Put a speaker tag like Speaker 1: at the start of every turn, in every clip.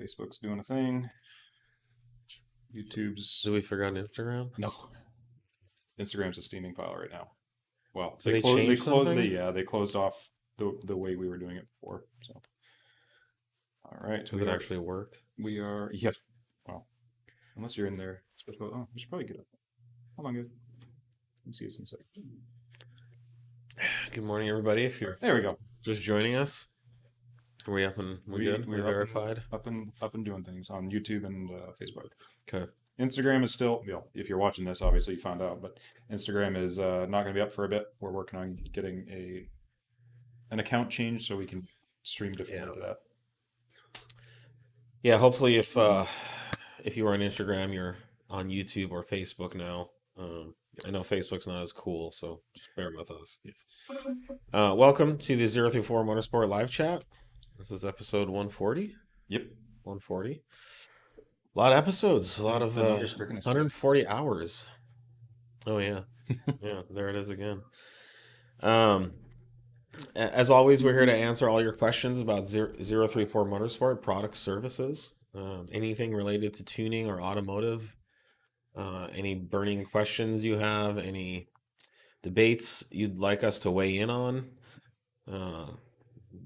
Speaker 1: Facebook's doing a thing. YouTube's...
Speaker 2: Did we forget Instagram?
Speaker 1: No. Instagram's a steaming pile right now. Well,
Speaker 2: so they
Speaker 1: closed off the way we were doing it before. So, all right.
Speaker 2: Has it actually worked?
Speaker 1: We are... Yes. Well, unless you're in there. Oh, we should probably get up. Hold on, guys. Let's see this in a second.
Speaker 2: Good morning, everybody. If you're
Speaker 1: there we go.
Speaker 2: Just joining us. Are we up and we're verified?
Speaker 1: Up and doing things on YouTube and Facebook.
Speaker 2: Okay.
Speaker 1: Instagram is still, if you're watching this, obviously you found out, but Instagram is not going to be up for a bit. We're working on getting an account change so we can stream differently to that.
Speaker 2: Yeah, hopefully if you are on Instagram, you're on YouTube or Facebook now. I know Facebook's not as cool, so just bear with us. Welcome to the 034 Motorsport live chat. This is episode 140.
Speaker 1: Yep.
Speaker 2: 140. A lot of episodes. A lot of 140 hours. Oh, yeah. Yeah, there it is again. As always, we're here to answer all your questions about 034 Motorsport, products, services, anything related to tuning or automotive. Any burning questions you have, any debates you'd like us to weigh in on,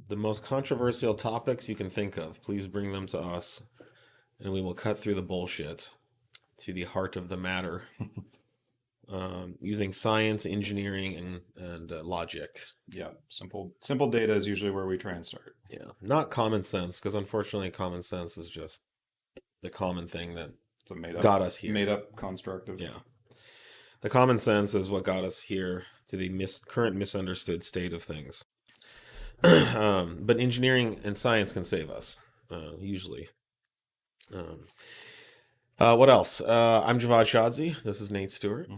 Speaker 2: the most controversial topics you can think of, please bring them to us and we will cut through the bullshit to the heart of the matter using science, engineering, and logic.
Speaker 1: Yeah, simple data is usually where we try and start.
Speaker 2: Yeah, not common sense, because unfortunately common sense is just the common thing that got us here.
Speaker 1: Made up construct of...
Speaker 2: Yeah. The common sense is what got us here to the current misunderstood state of things. But engineering and science can save us, usually. What else? I'm Javad Shadzi. This is Nate Stewart.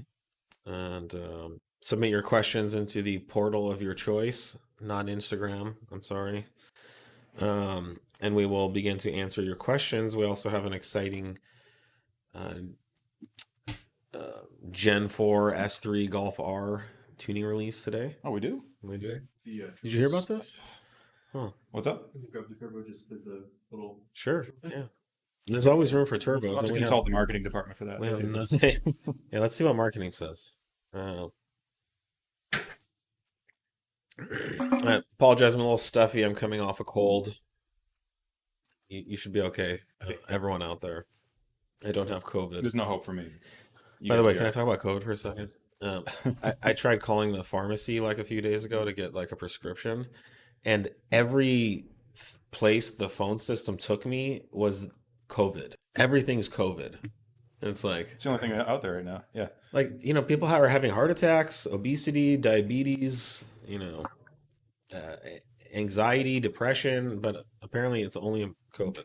Speaker 2: And submit your questions into the portal of your choice, not Instagram. I'm sorry. And we will begin to answer your questions. We also have an exciting Gen 4 S3 Golf R tuning release today.
Speaker 1: Oh, we do?
Speaker 2: We do. Did you hear about this?
Speaker 1: Huh. What's up?
Speaker 3: Grab the turbo, just did the little...
Speaker 2: Sure, yeah. There's always room for turbos.
Speaker 1: We'll have to consult the marketing department for that.
Speaker 2: We have nothing. Yeah, let's see what marketing says. I apologize, I'm a little stuffy. I'm coming off a cold. You should be okay, everyone out there. I don't have COVID.
Speaker 1: There's no hope for me.
Speaker 2: By the way, can I talk about COVID for a second? I tried calling the pharmacy like a few days ago to get like a prescription, and every place the phone system took me was COVID. Everything's COVID. And it's like...
Speaker 1: It's the only thing out there right now. Yeah.
Speaker 2: Like, people are having heart attacks, obesity, diabetes, anxiety, depression, but apparently it's only COVID.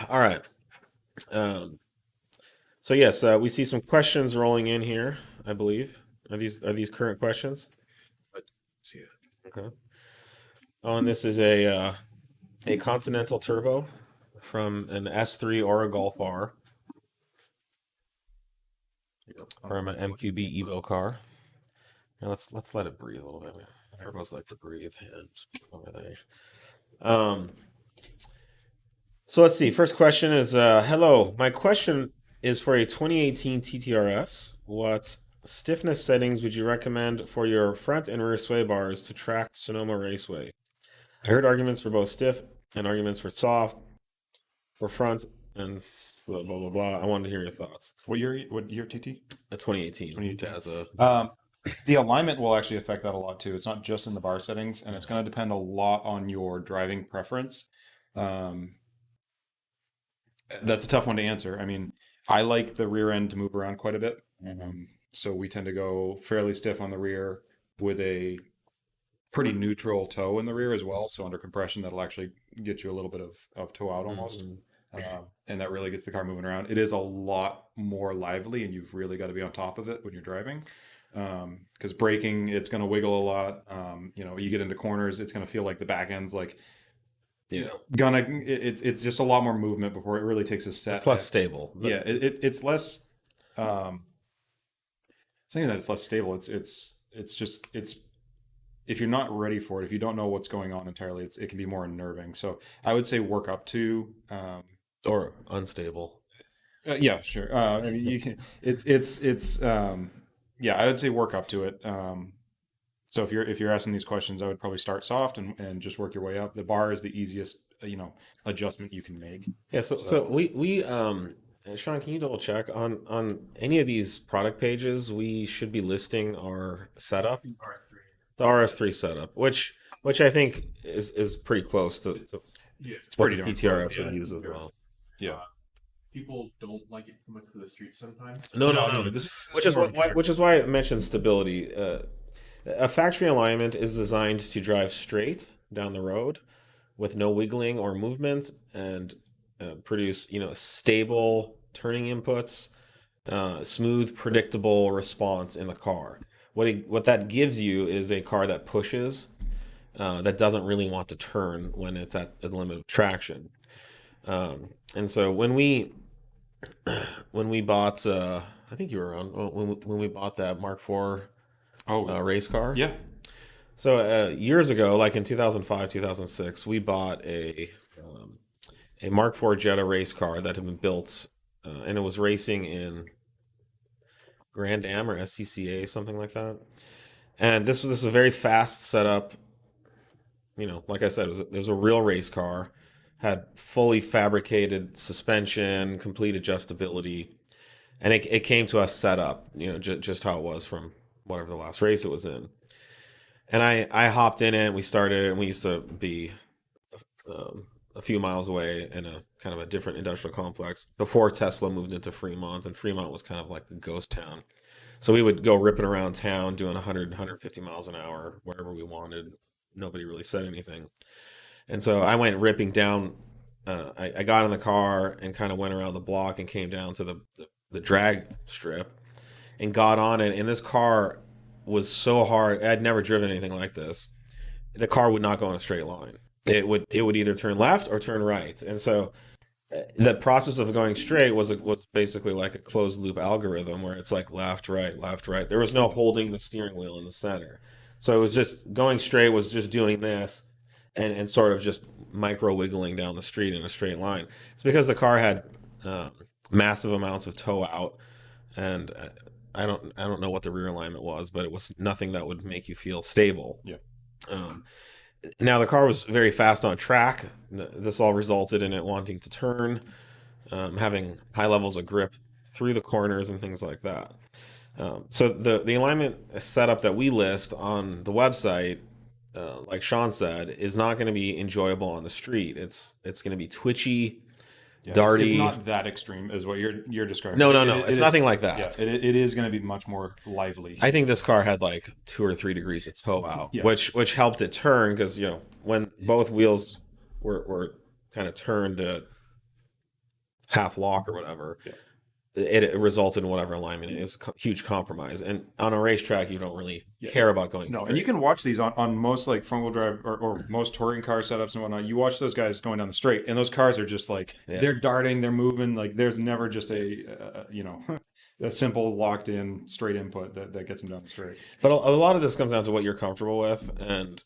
Speaker 2: All right. So yes, we see some questions rolling in here, I believe. Are these current questions? Okay. Oh, and this is a Continental Turbo from an S3 or a Golf R from an MQB Evo car. Now let's let it breathe a little bit. Turbos like to breathe. So let's see. First question is, hello. My question is for a 2018 TTRS. What stiffness settings would you recommend for your front and rear sway bars to track Sonoma Raceway? I heard arguments for both stiff and arguments for soft, for front, and blah, blah, blah, blah. I wanted to hear your thoughts.
Speaker 1: What year TT?
Speaker 2: 2018.
Speaker 1: The alignment will actually affect that a lot too. It's not just in the bar settings, and it's going to depend a lot on your driving preference. That's a tough one to answer. I mean, I like the rear end to move around quite a bit. So we tend to go fairly stiff on the rear with a pretty neutral toe in the rear as well. So under compression, that'll actually get you a little bit of toe out almost. And that really gets the car moving around. It is a lot more lively, and you've really got to be on top of it when you're driving. Because braking, it's going to wiggle a lot. You get into corners, it's going to feel like the back end's like...
Speaker 2: Yeah,
Speaker 1: it's just a lot more movement before it really takes a step.
Speaker 2: It's less stable.
Speaker 1: Yeah, it's less. Saying that it's less stable. It's if you're not ready for it, if you don't know what's going on entirely, it can be more unnerving. So I would say work up to,
Speaker 2: Or unstable.
Speaker 1: yeah, sure. I mean, you can, yeah, I would say work up to it. So if you're asking these questions, I would probably start soft and just work your way up. The bar is the easiest, adjustment you can make.
Speaker 2: Yeah, so we Sean, can you double check on any of these product pages? We should be listing our setup, the RS3 setup, which I think is pretty close to
Speaker 3: Yeah,
Speaker 1: It's
Speaker 2: what
Speaker 1: pretty
Speaker 2: the
Speaker 1: darn
Speaker 2: TTRS
Speaker 1: close,
Speaker 2: would use as well.
Speaker 1: Yeah.
Speaker 3: people don't like it too much for the streets sometimes.
Speaker 2: No.
Speaker 1: This
Speaker 2: Which is why I mentioned stability. A factory alignment is designed to drive straight down the road with no wiggling or movement and produce, stable turning inputs, smooth, predictable response in the car. What that gives you is a car that pushes, that doesn't really want to turn when it's at the limit of traction. And so when we bought, I think you were around when we bought that Mark IV race car.
Speaker 1: Yeah.
Speaker 2: So years ago, like in 2005, 2006, we bought a Mark IV Jetta race car that had been built, and it was racing in Grand Am or SCCA, something like that. And this was a very fast setup. Like I said, it was a real race car, had fully fabricated suspension, complete adjustability, and it came to us set up, just how it was from whatever the last race it was in. And I hopped in it, and we started, and we used to be a few miles away in a kind of a different industrial complex before Tesla moved into Fremont, and Fremont was kind of like a ghost town. So we would go ripping around town doing 100, 150 miles an hour wherever we wanted. Nobody really said anything. And so I went ripping down. I got in the car and kind of went around the block and came down to the drag strip and got on it. And this car was so hard. I'd never driven anything like this. The car would not go in a straight line. It would either turn left or turn right. And so the process of going straight was basically like a closed loop algorithm where it's like left, right, left, right. There was no holding the steering wheel in the center. So it was just going straight was just doing this and sort of just micro wiggling down the street in a straight line. It's because the car had massive amounts of toe out, and I don't know what the rear alignment was, but it was nothing that would make you feel stable.
Speaker 1: Yeah.
Speaker 2: Now the car was very fast on track. This all resulted in it wanting to turn, having high levels of grip through the corners and things like that. So the alignment setup that we list on the website, like Sean said, is not going to be enjoyable on the street. It's going to be twitchy, darty.
Speaker 1: It's not that extreme as what you're describing.
Speaker 2: No. It's nothing like that.
Speaker 1: Yeah, it is going to be much more lively.
Speaker 2: I think this car had like 2 or 3 degrees of toe out,
Speaker 1: Yeah.
Speaker 2: which helped it turn because when both wheels were kind of turned to half lock or whatever. Yeah. It resulted in whatever alignment it is. Huge compromise. And on a racetrack, you don't really care about going.
Speaker 1: No, and you can watch these on most like front wheel drive or most touring car setups and whatnot. You watch those guys going down the straight, and those cars are just like they're darting, they're moving. Like there's never just a simple locked in straight input that gets them down the straight.
Speaker 2: But a lot of this comes down to what you're comfortable with, and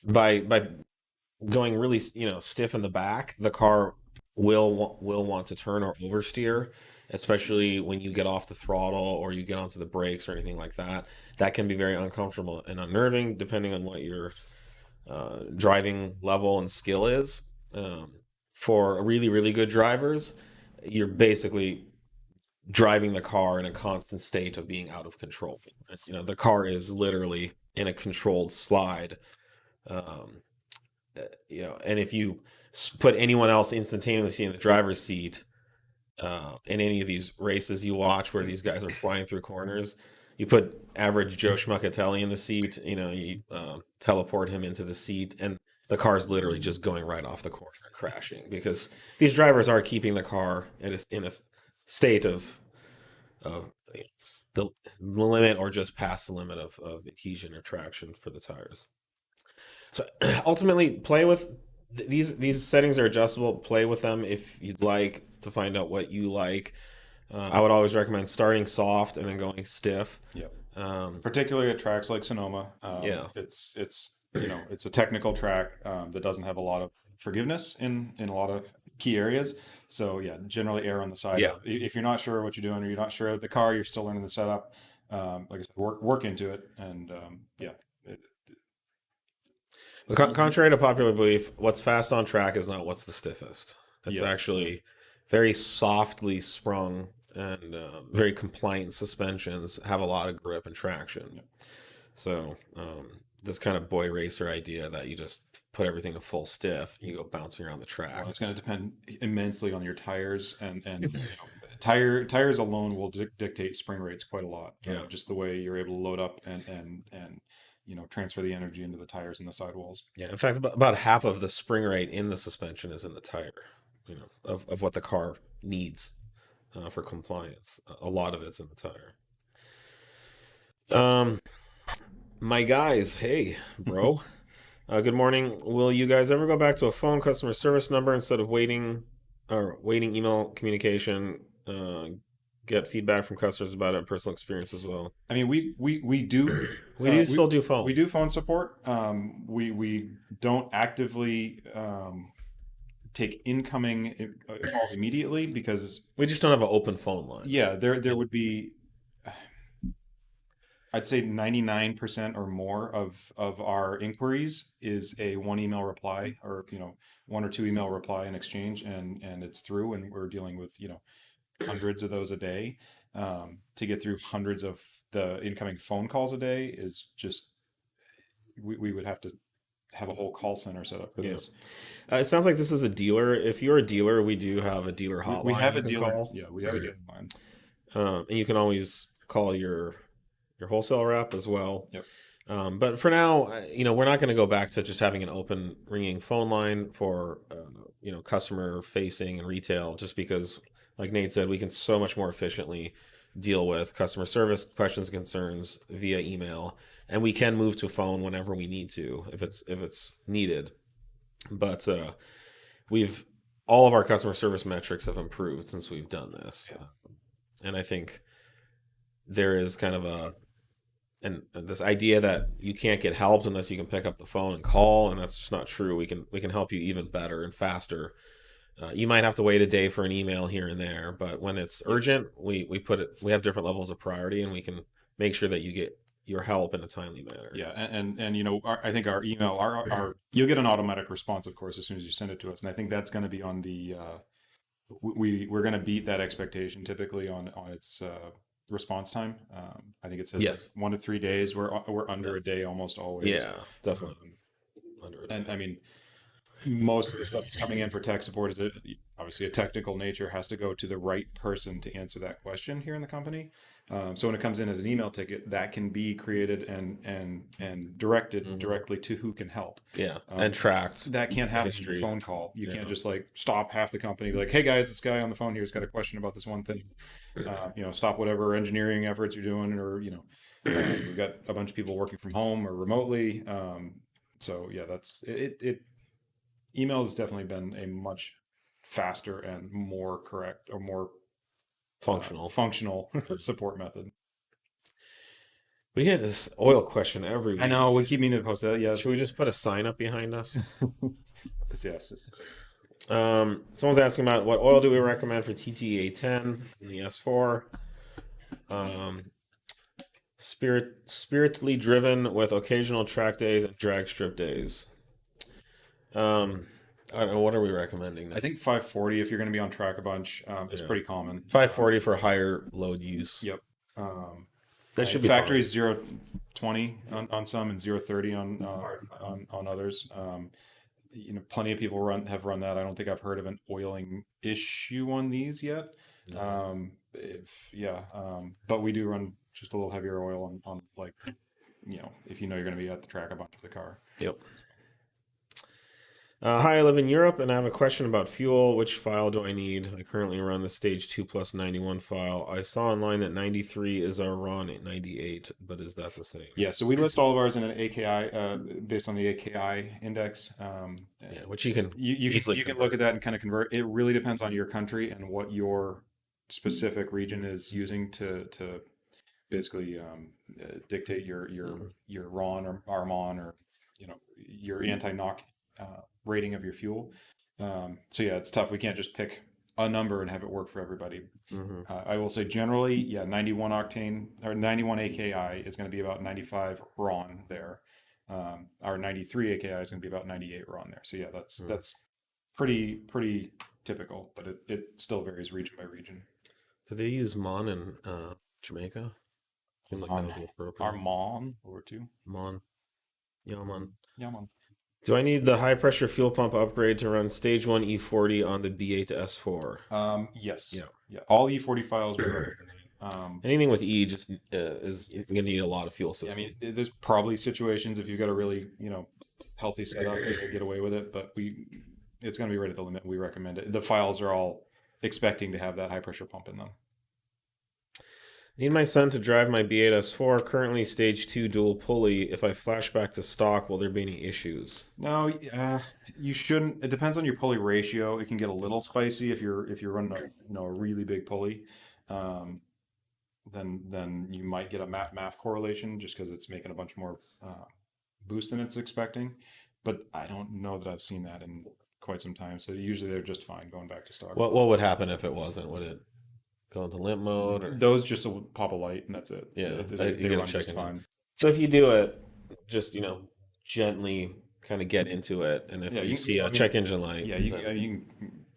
Speaker 2: by going really stiff in the back, the car will want to turn or oversteer. Especially when you get off the throttle or you get onto the brakes or anything like that. That can be very uncomfortable and unnerving depending on what your driving level and skill is. For really, really good drivers, you're basically driving the car in a constant state of being out of control. The car is literally in a controlled slide. And if you put anyone else instantaneously in the driver's seat, in any of these races you watch where these guys are flying through corners, you put average Joe Schmuckatelli in the seat, you teleport him into the seat, and the car's literally just going right off the corner and crashing because these drivers are keeping the car in a state of the limit or just past the limit of adhesion or traction for the tires. So ultimately, play with these settings are adjustable. Play with them if you'd like to find out what you like. I would always recommend starting soft and then going stiff.
Speaker 1: Yep. Particularly at tracks like Sonoma.
Speaker 2: Yeah.
Speaker 1: It's it's a technical track that doesn't have a lot of forgiveness in a lot of key areas. So yeah, generally err on the side
Speaker 2: Yeah.
Speaker 1: of if you're not sure what you're doing or you're not sure of the car, you're still learning the setup. Like I said, work into it, and yeah, it,
Speaker 2: But contrary to popular belief, what's fast on track is not what's the stiffest. It's
Speaker 1: yeah.
Speaker 2: actually very softly sprung and very compliant suspensions have a lot of grip and traction. So this kind of boy racer idea that you just put everything to full stiff, you go bouncing around the track.
Speaker 1: Well, it's going to depend immensely on your tires, and tires alone will dictate spring rates quite a lot.
Speaker 2: Yeah.
Speaker 1: Just the way you're able to load up and transfer the energy into the tires and the sidewalls.
Speaker 2: Yeah, in fact, about half of the spring rate in the suspension is in the tire, of what the car needs for compliance. A lot of it's in the tire. My guys, hey, bro. Good morning. Will you guys ever go back to a phone customer service number instead of waiting email communication? Get feedback from customers about it and personal experience as well.
Speaker 1: I mean, we do
Speaker 2: still do phone.
Speaker 1: We do phone support. We don't actively take incoming calls immediately because
Speaker 2: we just don't have an open phone line.
Speaker 1: Yeah, there would be, I'd say 99% or more of our inquiries is a one email reply or one or two email reply in exchange, and it's through, and we're dealing with hundreds of those a day. To get through hundreds of the incoming phone calls a day is just we would have to have a whole call center set up for this.
Speaker 2: It sounds like this is a dealer. If you're a dealer, we do have a dealer hotline.
Speaker 1: We have a dealer. Call. Yeah, we have a dealer line.
Speaker 2: And you can always call your wholesale rep as well.
Speaker 1: Yep.
Speaker 2: But for now, we're not going to go back to just having an open ringing phone line for customer facing and retail, just because, like Nate said, we can so much more efficiently deal with customer service questions and concerns via email, and we can move to phone whenever we need to if it's needed. But all of our customer service metrics have improved since we've done this.
Speaker 1: Yeah.
Speaker 2: And I think there is kind of this idea that you can't get helped unless you can pick up the phone and call, and that's just not true. We can help you even better and faster. You might have to wait a day for an email here and there, but when it's urgent, we have different levels of priority, and we can make sure that you get your help in a timely manner.
Speaker 1: Yeah, and I think our email, our you'll get an automatic response, of course, as soon as you send it to us, and I think that's going to be on the we're going to beat that expectation typically on its response time. I think it says
Speaker 2: yes.
Speaker 1: 1 to 3 days. We're under a day almost always.
Speaker 2: Yeah, definitely under a day.
Speaker 1: And I mean, most of the stuff that's coming in for tech support is obviously a technical nature, has to go to the right person to answer that question here in the company. So when it comes in as an email ticket, that can be created and directed directly to who can help.
Speaker 2: Yeah, and tracked.
Speaker 1: That can't happen in a phone call. You can't just stop half the company, be like, hey guys, this guy on the phone here has got a question about this one thing. Stop whatever engineering efforts you're doing, or we've got a bunch of people working from home or remotely. So yeah, that's it. Email has definitely been a much faster and more correct or more functional support method.
Speaker 2: We get this oil question every week.
Speaker 1: I know, we keep meaning to post that. Yeah.
Speaker 2: Should we just put a sign up behind us?
Speaker 1: Yes.
Speaker 2: Someone's asking about what oil do we recommend for TTE810 in the S4. Spiritly driven with occasional track days and drag strip days. I don't know, what are we recommending now?
Speaker 1: I think 540 if you're going to be on track a bunch is pretty common.
Speaker 2: 540 for higher load use.
Speaker 1: Yep.
Speaker 2: That should be
Speaker 1: factory 020 on some and 030 on others. Plenty of people have run that. I don't think I've heard of an oiling issue on these yet.
Speaker 2: No.
Speaker 1: But we do run just a little heavier oil on if you're going to be at the track a bunch with the car.
Speaker 2: Yep. Hi, I live in Europe and I have a question about fuel. Which file do I need? I currently run the stage 2 plus 91 file. I saw online that 93 is our RON at 98, but is that the same?
Speaker 1: Yeah, so we list all of ours in an AKI based on the AKI index.
Speaker 2: Which you can
Speaker 1: you can look at that and kind of convert. It really depends on your country and what your specific region is using to basically dictate your RON or RMON or your anti-knock rating of your fuel. So yeah, it's tough. We can't just pick a number and have it work for everybody. I will say generally, yeah, 91 octane or 91 AKI is going to be about 95 RON there. Our 93 AKI is going to be about 98 RON there. So yeah, that's pretty typical, but it still varies region by region.
Speaker 2: Do they use Mon in Jamaica? Seemed like that would be appropriate.
Speaker 1: Our Mon or two.
Speaker 2: Mon. Yeah, Mon.
Speaker 1: Yeah, Mon.
Speaker 2: Do I need the high pressure fuel pump upgrade to run stage 1 E40 on the B8 S4?
Speaker 1: Yes.
Speaker 2: Yeah.
Speaker 1: All E40 files we recommend.
Speaker 2: Anything with E just is going to need a lot of fuel system.
Speaker 1: I mean, there's probably situations if you've got a really healthy setup, you can get away with it, but it's going to be right at the limit. We recommend it. The files are all expecting to have that high pressure pump in them.
Speaker 2: Need my son to drive my B8 S4, currently stage 2 dual pulley. If I flash back to stock, will there be any issues?
Speaker 1: No, you shouldn't. It depends on your pulley ratio. It can get a little spicy if you're running a really big pulley. Then you might get a MAF correlation just because it's making a bunch more boost than it's expecting. But I don't know that I've seen that in quite some time. So usually they're just fine going back to stock.
Speaker 2: What would happen if it wasn't? Would it go into limp mode? Or?
Speaker 1: Those just pop a light and that's it.
Speaker 2: Yeah,
Speaker 1: they run just fine.
Speaker 2: So if you do it, just gently kind of get into it, and if you see a check engine light,
Speaker 1: you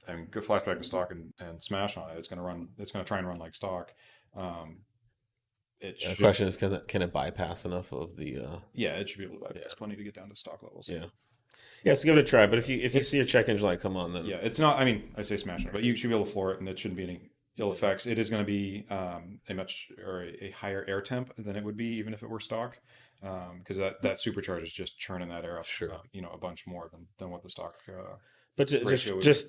Speaker 1: can go flash back to stock and smash on it. It's gonna try and run like stock.
Speaker 2: The question is, can it bypass enough of the?
Speaker 1: It should be able to bypass plenty to get down to stock levels.
Speaker 2: Yeah, so give it a try. But if you see a check engine light come on, then
Speaker 1: it's not. I mean, I say smash it, but you should be able to floor it, and it shouldn't be any ill effects. It is going to be a higher air temp than it would be even if it were stock, because that supercharge is just churning that air up, a bunch more than what the stock.
Speaker 2: But just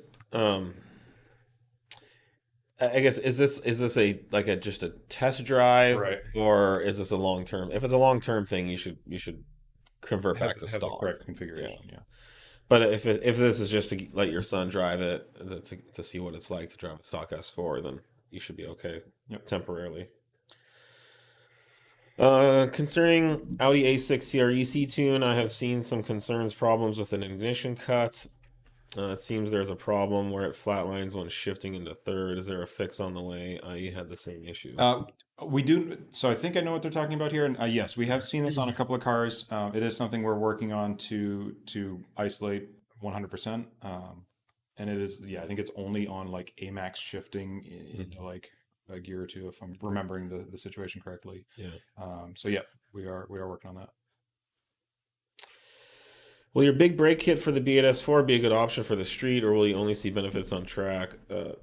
Speaker 2: I guess is this just a test drive,
Speaker 1: right?
Speaker 2: Or is this a long term? If it's a long term thing, you should convert back to stock.
Speaker 1: The correct configuration. Yeah.
Speaker 2: But if this is just to let your son drive it to see what it's like to drive a stock S4, then you should be okay temporarily. Concerning Audi A6 CREC tune, I have seen some problems with an ignition cut. It seems there's a problem where it flatlines when shifting into third. Is there a fix on the way? You had the same issue.
Speaker 1: We do. So I think I know what they're talking about here. And yes, we have seen this on a couple of cars. It is something we're working on to isolate 100%. And it is, I think it's only on like AMAX shifting into like a gear or two, if I'm remembering the situation correctly. So we are working on that.
Speaker 2: Will your big brake kit for the B8 S4 be a good option for the street, or will you only see benefits on track?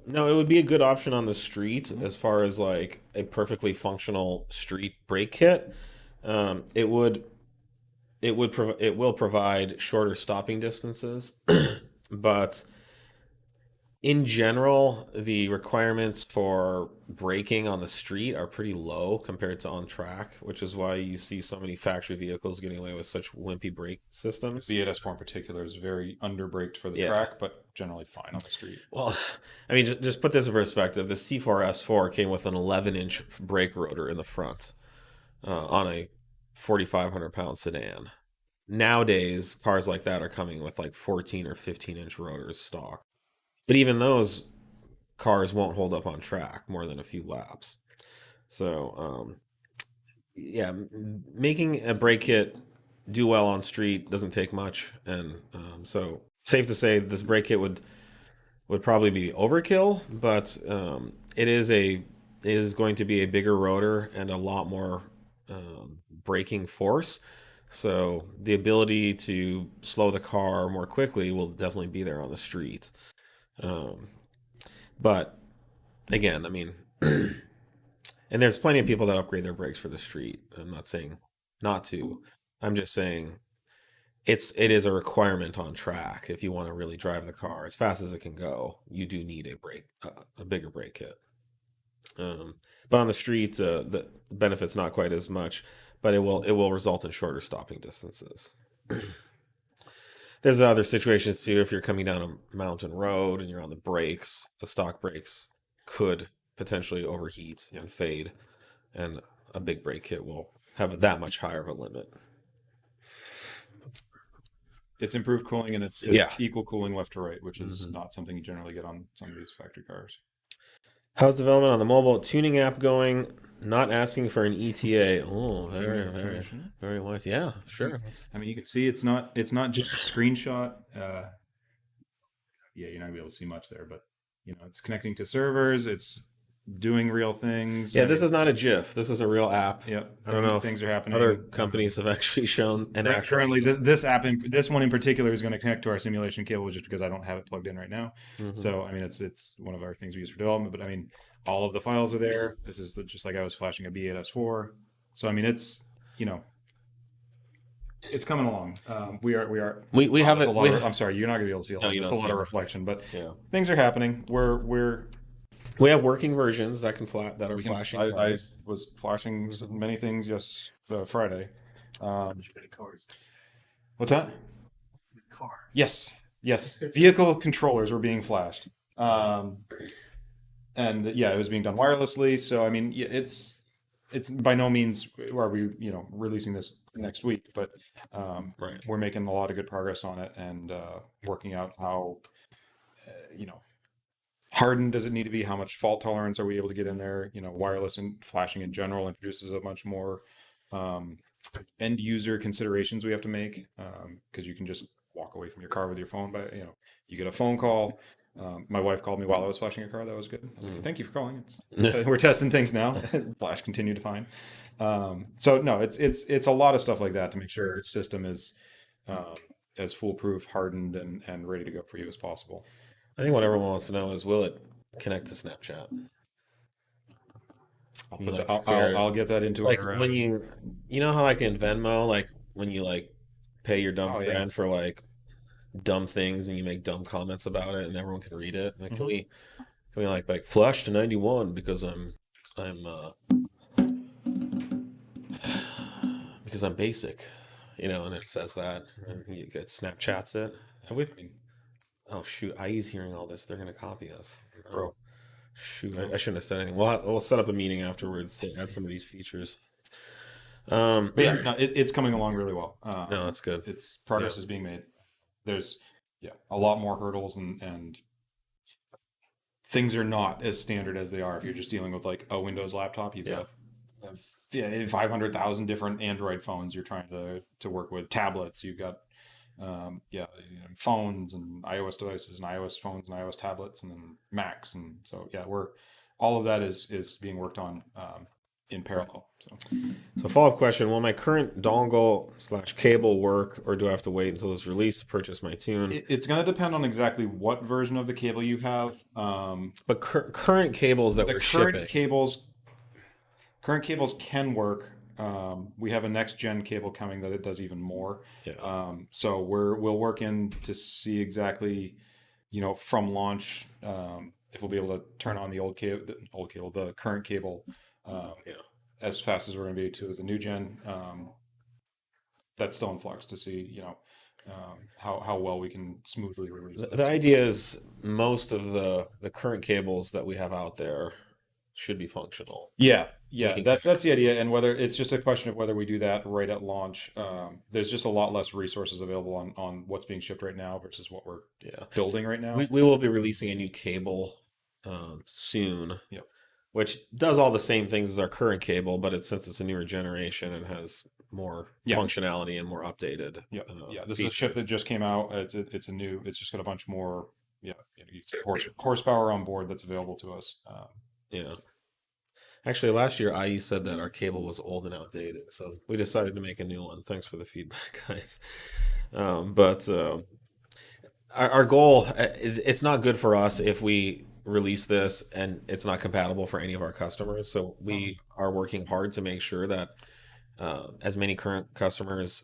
Speaker 2: No, it would be a good option on the street as far as like a perfectly functional street brake kit. It will provide shorter stopping distances, but in general, the requirements for braking on the street are pretty low compared to on track, which is why you see so many factory vehicles getting away with such wimpy brake systems.
Speaker 1: The B8 S4 in particular is very under-braked for the track, but generally fine on the street.
Speaker 2: Well, I mean, just put this in perspective. The C4 S4 came with an 11-inch brake rotor in the front on a 4,500-pound sedan. Nowadays, cars like that are coming with like 14 or 15-inch rotors stock. But even those cars won't hold up on track more than a few laps. So, making a brake kit do well on street doesn't take much. And so safe to say this brake kit would probably be overkill, but it is going to be a bigger rotor and a lot more braking force. So the ability to slow the car more quickly will definitely be there on the street. But again, I mean, and there's plenty of people that upgrade their brakes for the street. I'm not saying not to. I'm just saying it is a requirement on track. If you want to really drive the car as fast as it can go, you do need a bigger brake kit. But on the street, the benefit's not quite as much, but it will result in shorter stopping distances. There's other situations too. If you're coming down a mountain road and you're on the brakes, the stock brakes could potentially overheat and fade. And a big brake kit will have that much higher of a limit.
Speaker 1: It's improved cooling and it's
Speaker 2: Yeah.
Speaker 1: equal cooling left to right, which is not something you generally get on some of these factory cars.
Speaker 2: How's development on the mobile tuning app going? Not asking for an ETA. Oh, very wise. Yeah, sure.
Speaker 1: I mean, you can see it's not just a screenshot. Yeah, you're not gonna be able to see much there, but it's connecting to servers. It's doing real things.
Speaker 2: Yeah, this is not a GIF. This is a real app.
Speaker 1: Yep.
Speaker 2: I don't know if
Speaker 1: things are happening.
Speaker 2: Other companies have actually shown an actual.
Speaker 1: Currently, this app, this one in particular, is going to connect to our simulation cable, just because I don't have it plugged in right now. So, I mean, it's one of our things we use for development. But I mean, all of the files are there. This is just like I was flashing a B8 S4. So I mean, it's it's coming along. We have it. I'm sorry, you're not going to be able to see a lot. It's a lot of reflection, but things are happening.
Speaker 2: We have working versions that are flashing.
Speaker 1: I was flashing many things Friday. What's that?
Speaker 3: Cars.
Speaker 1: Yes. Vehicle controllers were being flashed. And yeah, it was being done wirelessly. So I mean, it's by no means are we releasing this next week, but we're making a lot of good progress on it and working out how hardened does it need to be? How much fault tolerance are we able to get in there? Wireless and flashing in general introduces a much more end user considerations we have to make, because you can just walk away from your car with your phone you get a phone call. My wife called me while I was flashing a car. That was good. I was like, thank you for calling. We're testing things now. Flash continued to fine. So no, it's a lot of stuff like that to make sure the system is as foolproof, hardened, and ready to go for you as possible.
Speaker 2: I think what everyone wants to know is, will it connect to Snapchat?
Speaker 1: I'll get that into our,
Speaker 2: when you know how like in Venmo, like when you like pay your dumb friend for like dumb things and you make dumb comments about it and everyone can read it. Like, can we like flush to 91 because I'm basic, and it says that and it Snapchats it. Oh shoot, IE's hearing all this. They're gonna copy us. Oh shoot, I shouldn't have said anything. We'll set up a meeting afterwards to add some of these features.
Speaker 1: It's coming along really well.
Speaker 2: No, that's good.
Speaker 1: It's progress is being made. There's a lot more hurdles and things are not as standard as they are if you're just dealing with like a Windows laptop. You've got 500,000 different Android phones you're trying to work with, tablets. You've got phones and iOS devices and iOS phones and iOS tablets and then Macs, and so all of that is being worked on in parallel.
Speaker 2: So follow-up question: will my current dongle/cable work, or do I have to wait until it's released to purchase my tune?
Speaker 1: It's going to depend on exactly what version of the cable you have.
Speaker 2: But current cables that we're shipping,
Speaker 1: current cables can work. We have a next gen cable coming that it does even more. So we'll work in to see exactly, from launch, if we'll be able to turn on the current cable, as fast as we're going to be to the new gen. That's still in flux to see, how well we can smoothly release this.
Speaker 2: The idea is most of the current cables that we have out there should be functional.
Speaker 1: Yeah, that's the idea, and whether it's just a question of whether we do that right at launch. There's just a lot less resources available on what's being shipped right now versus what we're building right now.
Speaker 2: We will be releasing a new cable soon, which does all the same things as our current cable, but since it's a newer generation and has more functionality and more updated.
Speaker 1: This is a chip that just came out. It's just got a bunch more horsepower on board that's available to us.
Speaker 2: Actually, last year IE said that our cable was old and outdated, so we decided to make a new one. Thanks for the feedback, guys. But our goal, it's not good for us if we release this and it's not compatible for any of our customers. So we are working hard to make sure that as many current customers'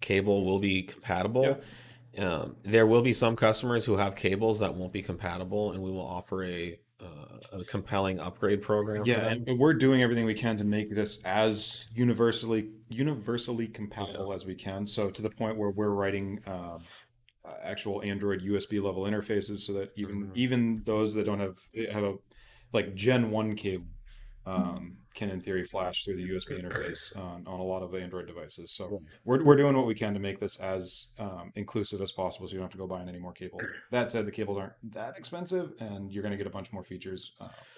Speaker 2: cable will be compatible. There will be some customers who have cables that won't be compatible, and we will offer a compelling upgrade program.
Speaker 1: And we're doing everything we can to make this as universally compatible as we can. So to the point where we're writing actual Android USB level interfaces, so that even those that don't have a like Gen 1 cable can in theory flash through the USB interface on a lot of Android devices. So we're doing what we can to make this as inclusive as possible, so you don't have to go buying any more cables. That said, the cables aren't that expensive, and you're going to get a bunch more features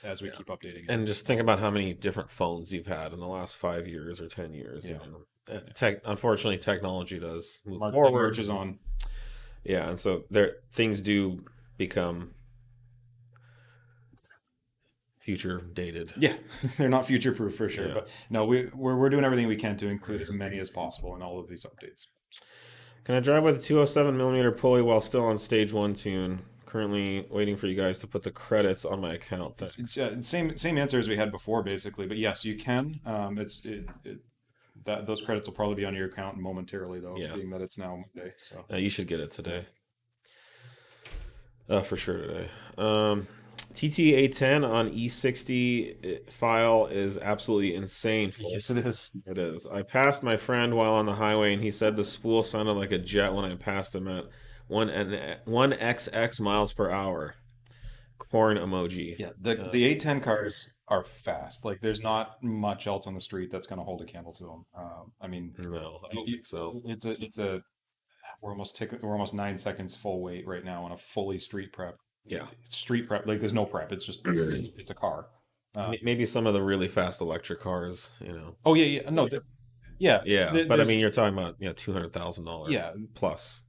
Speaker 1: as we keep updating it.
Speaker 2: And just think about how many different phones you've had in the last 5 years or 10 years.
Speaker 1: Yeah.
Speaker 2: You know? Unfortunately, technology does move
Speaker 1: Mark
Speaker 2: forward.
Speaker 1: is on.
Speaker 2: Yeah, and so things do become future dated.
Speaker 1: Yeah, they're not future proof for sure.
Speaker 2: Yeah.
Speaker 1: But no, we're doing everything we can to include as many as possible in all of these updates.
Speaker 2: Can I drive with a 207mm pulley while still on stage 1 tune? Currently waiting for you guys to put the credits on my account. Thanks.
Speaker 1: Same answer as we had before, basically. But yes, you can. Those credits will probably be on your account momentarily, though, being that it's now Monday. So
Speaker 2: you should get it today. For sure today. TTE810 on E60 file is absolutely insane.
Speaker 1: yes, it is.
Speaker 2: It is. I passed my friend while on the highway, and he said the spool sounded like a jet when I passed him at 1xx miles per hour. Corn emoji.
Speaker 1: Yeah, the 810 cars are fast. Like, there's not much else on the street that's going to hold a candle to them. I mean,
Speaker 2: no, I don't think so.
Speaker 1: We're almost 9 seconds full weight right now on a fully street prep.
Speaker 2: Yeah,
Speaker 1: street prep. Like, there's no prep. It's just it's a car.
Speaker 2: Maybe some of the really fast electric cars, you know.
Speaker 1: Oh yeah, no,
Speaker 2: yeah. But I mean, you're talking about $200,000 plus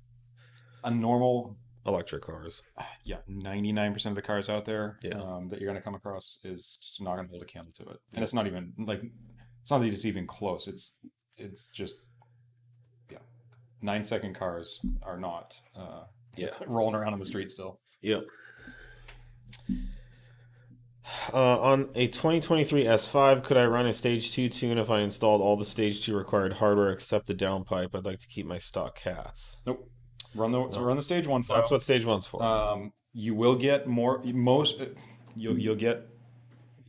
Speaker 1: a normal
Speaker 2: electric cars.
Speaker 1: 99% of the cars out there that you're going to come across is not going to hold a candle to it, and it's not even like it's not just even close. It's just 9-second cars are not rolling around on the street still.
Speaker 2: Yep. On a 2023 S5, could I run a stage 2 tune if I installed all the stage 2 required hardware except the downpipe? I'd like to keep my stock cats.
Speaker 1: Nope. Run the stage 1 file.
Speaker 2: That's what stage 1's for.
Speaker 1: You will get more. You'll get.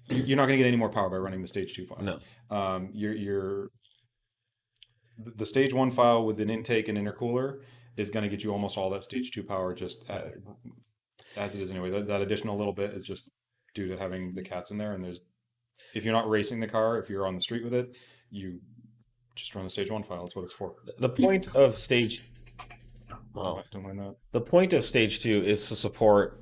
Speaker 1: You're not going to get any more power by running the stage 2 file.
Speaker 2: No.
Speaker 1: The stage 1 file with an intake and intercooler is going to get you almost all that stage 2 power just as it is anyway. That additional little bit is just due to having the cats in there. And if you're not racing the car, if you're on the street with it, you just run the stage 1 file. That's what it's for.
Speaker 2: The point of stage. The point of stage 2 is to support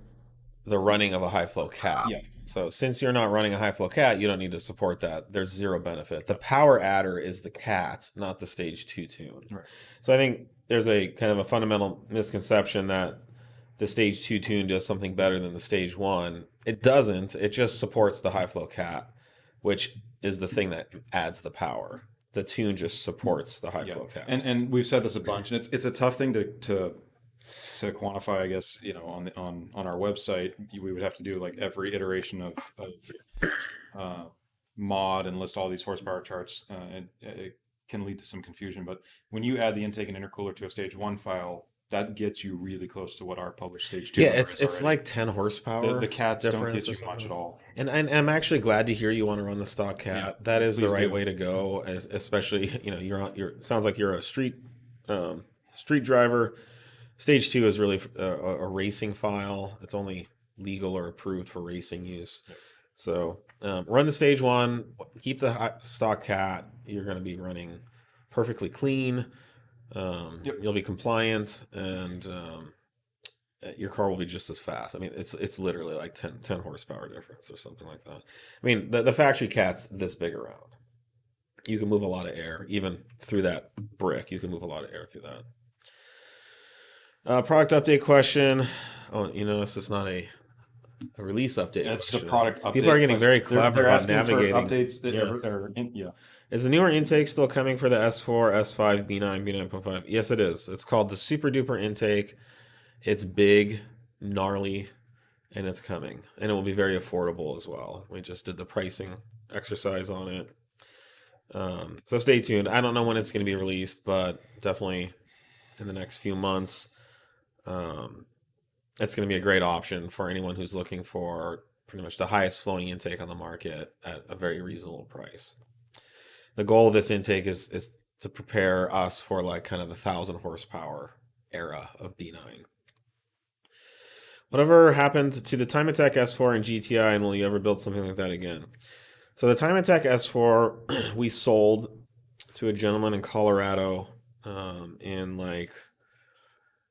Speaker 2: the running of a high flow cat.
Speaker 1: Yeah.
Speaker 2: So since you're not running a high flow cat, you don't need to support that. There's zero benefit. The power adder is the cats, not the stage 2 tune.
Speaker 1: Right.
Speaker 2: So I think there's a kind of a fundamental misconception that the stage 2 tune does something better than the stage 1. It doesn't. It just supports the high flow cat, which is the thing that adds the power. The tune just supports the high flow cat.
Speaker 1: And we've said this a bunch, and it's a tough thing to quantify, I guess. On our website, we would have to do like every iteration of mod and list all these horsepower charts, and it can lead to some confusion. But when you add the intake and intercooler to a stage 1 file, that gets you really close to what our published stage 2
Speaker 2: it's
Speaker 1: already.
Speaker 2: like 10 horsepower.
Speaker 1: The cats don't get you much at all.
Speaker 2: And I'm actually glad to hear you want to run the stock cat.
Speaker 1: Yeah,
Speaker 2: that is the right
Speaker 1: do.
Speaker 2: way to go, especially you're sounds like you're a street driver. Stage 2 is really a racing file. It's only legal or approved for racing use. Yep. So run the stage 1, keep the stock cat. You're going to be running perfectly clean. You'll be compliant, and your car will be just as fast. I mean, it's literally like 10 horsepower difference or something like that. I mean, the factory cat's this big around. You can move a lot of air, even through that brick. You can move a lot of air through that. Product update question. Oh, you notice it's not a release update.
Speaker 1: It's just a product update.
Speaker 2: People are getting very clever about navigating.
Speaker 1: Updates.
Speaker 2: Is the newer intake still coming for the S4, S5, B9, B9.5? Yes, it is. It's called the Super Duper intake. It's big, gnarly, and it's coming. And it will be very affordable as well. We just did the pricing exercise on it. So stay tuned. I don't know when it's going to be released, but definitely in the next few months. It's going to be a great option for anyone who's looking for pretty much the highest flowing intake on the market at a very reasonable price. The goal of this intake is to prepare us for like kind of the 1,000 horsepower era of B9. Whatever happened to the Time Attack S4 and GTI, and will you ever build something like that again? So the Time Attack S4 we sold to a gentleman in Colorado in like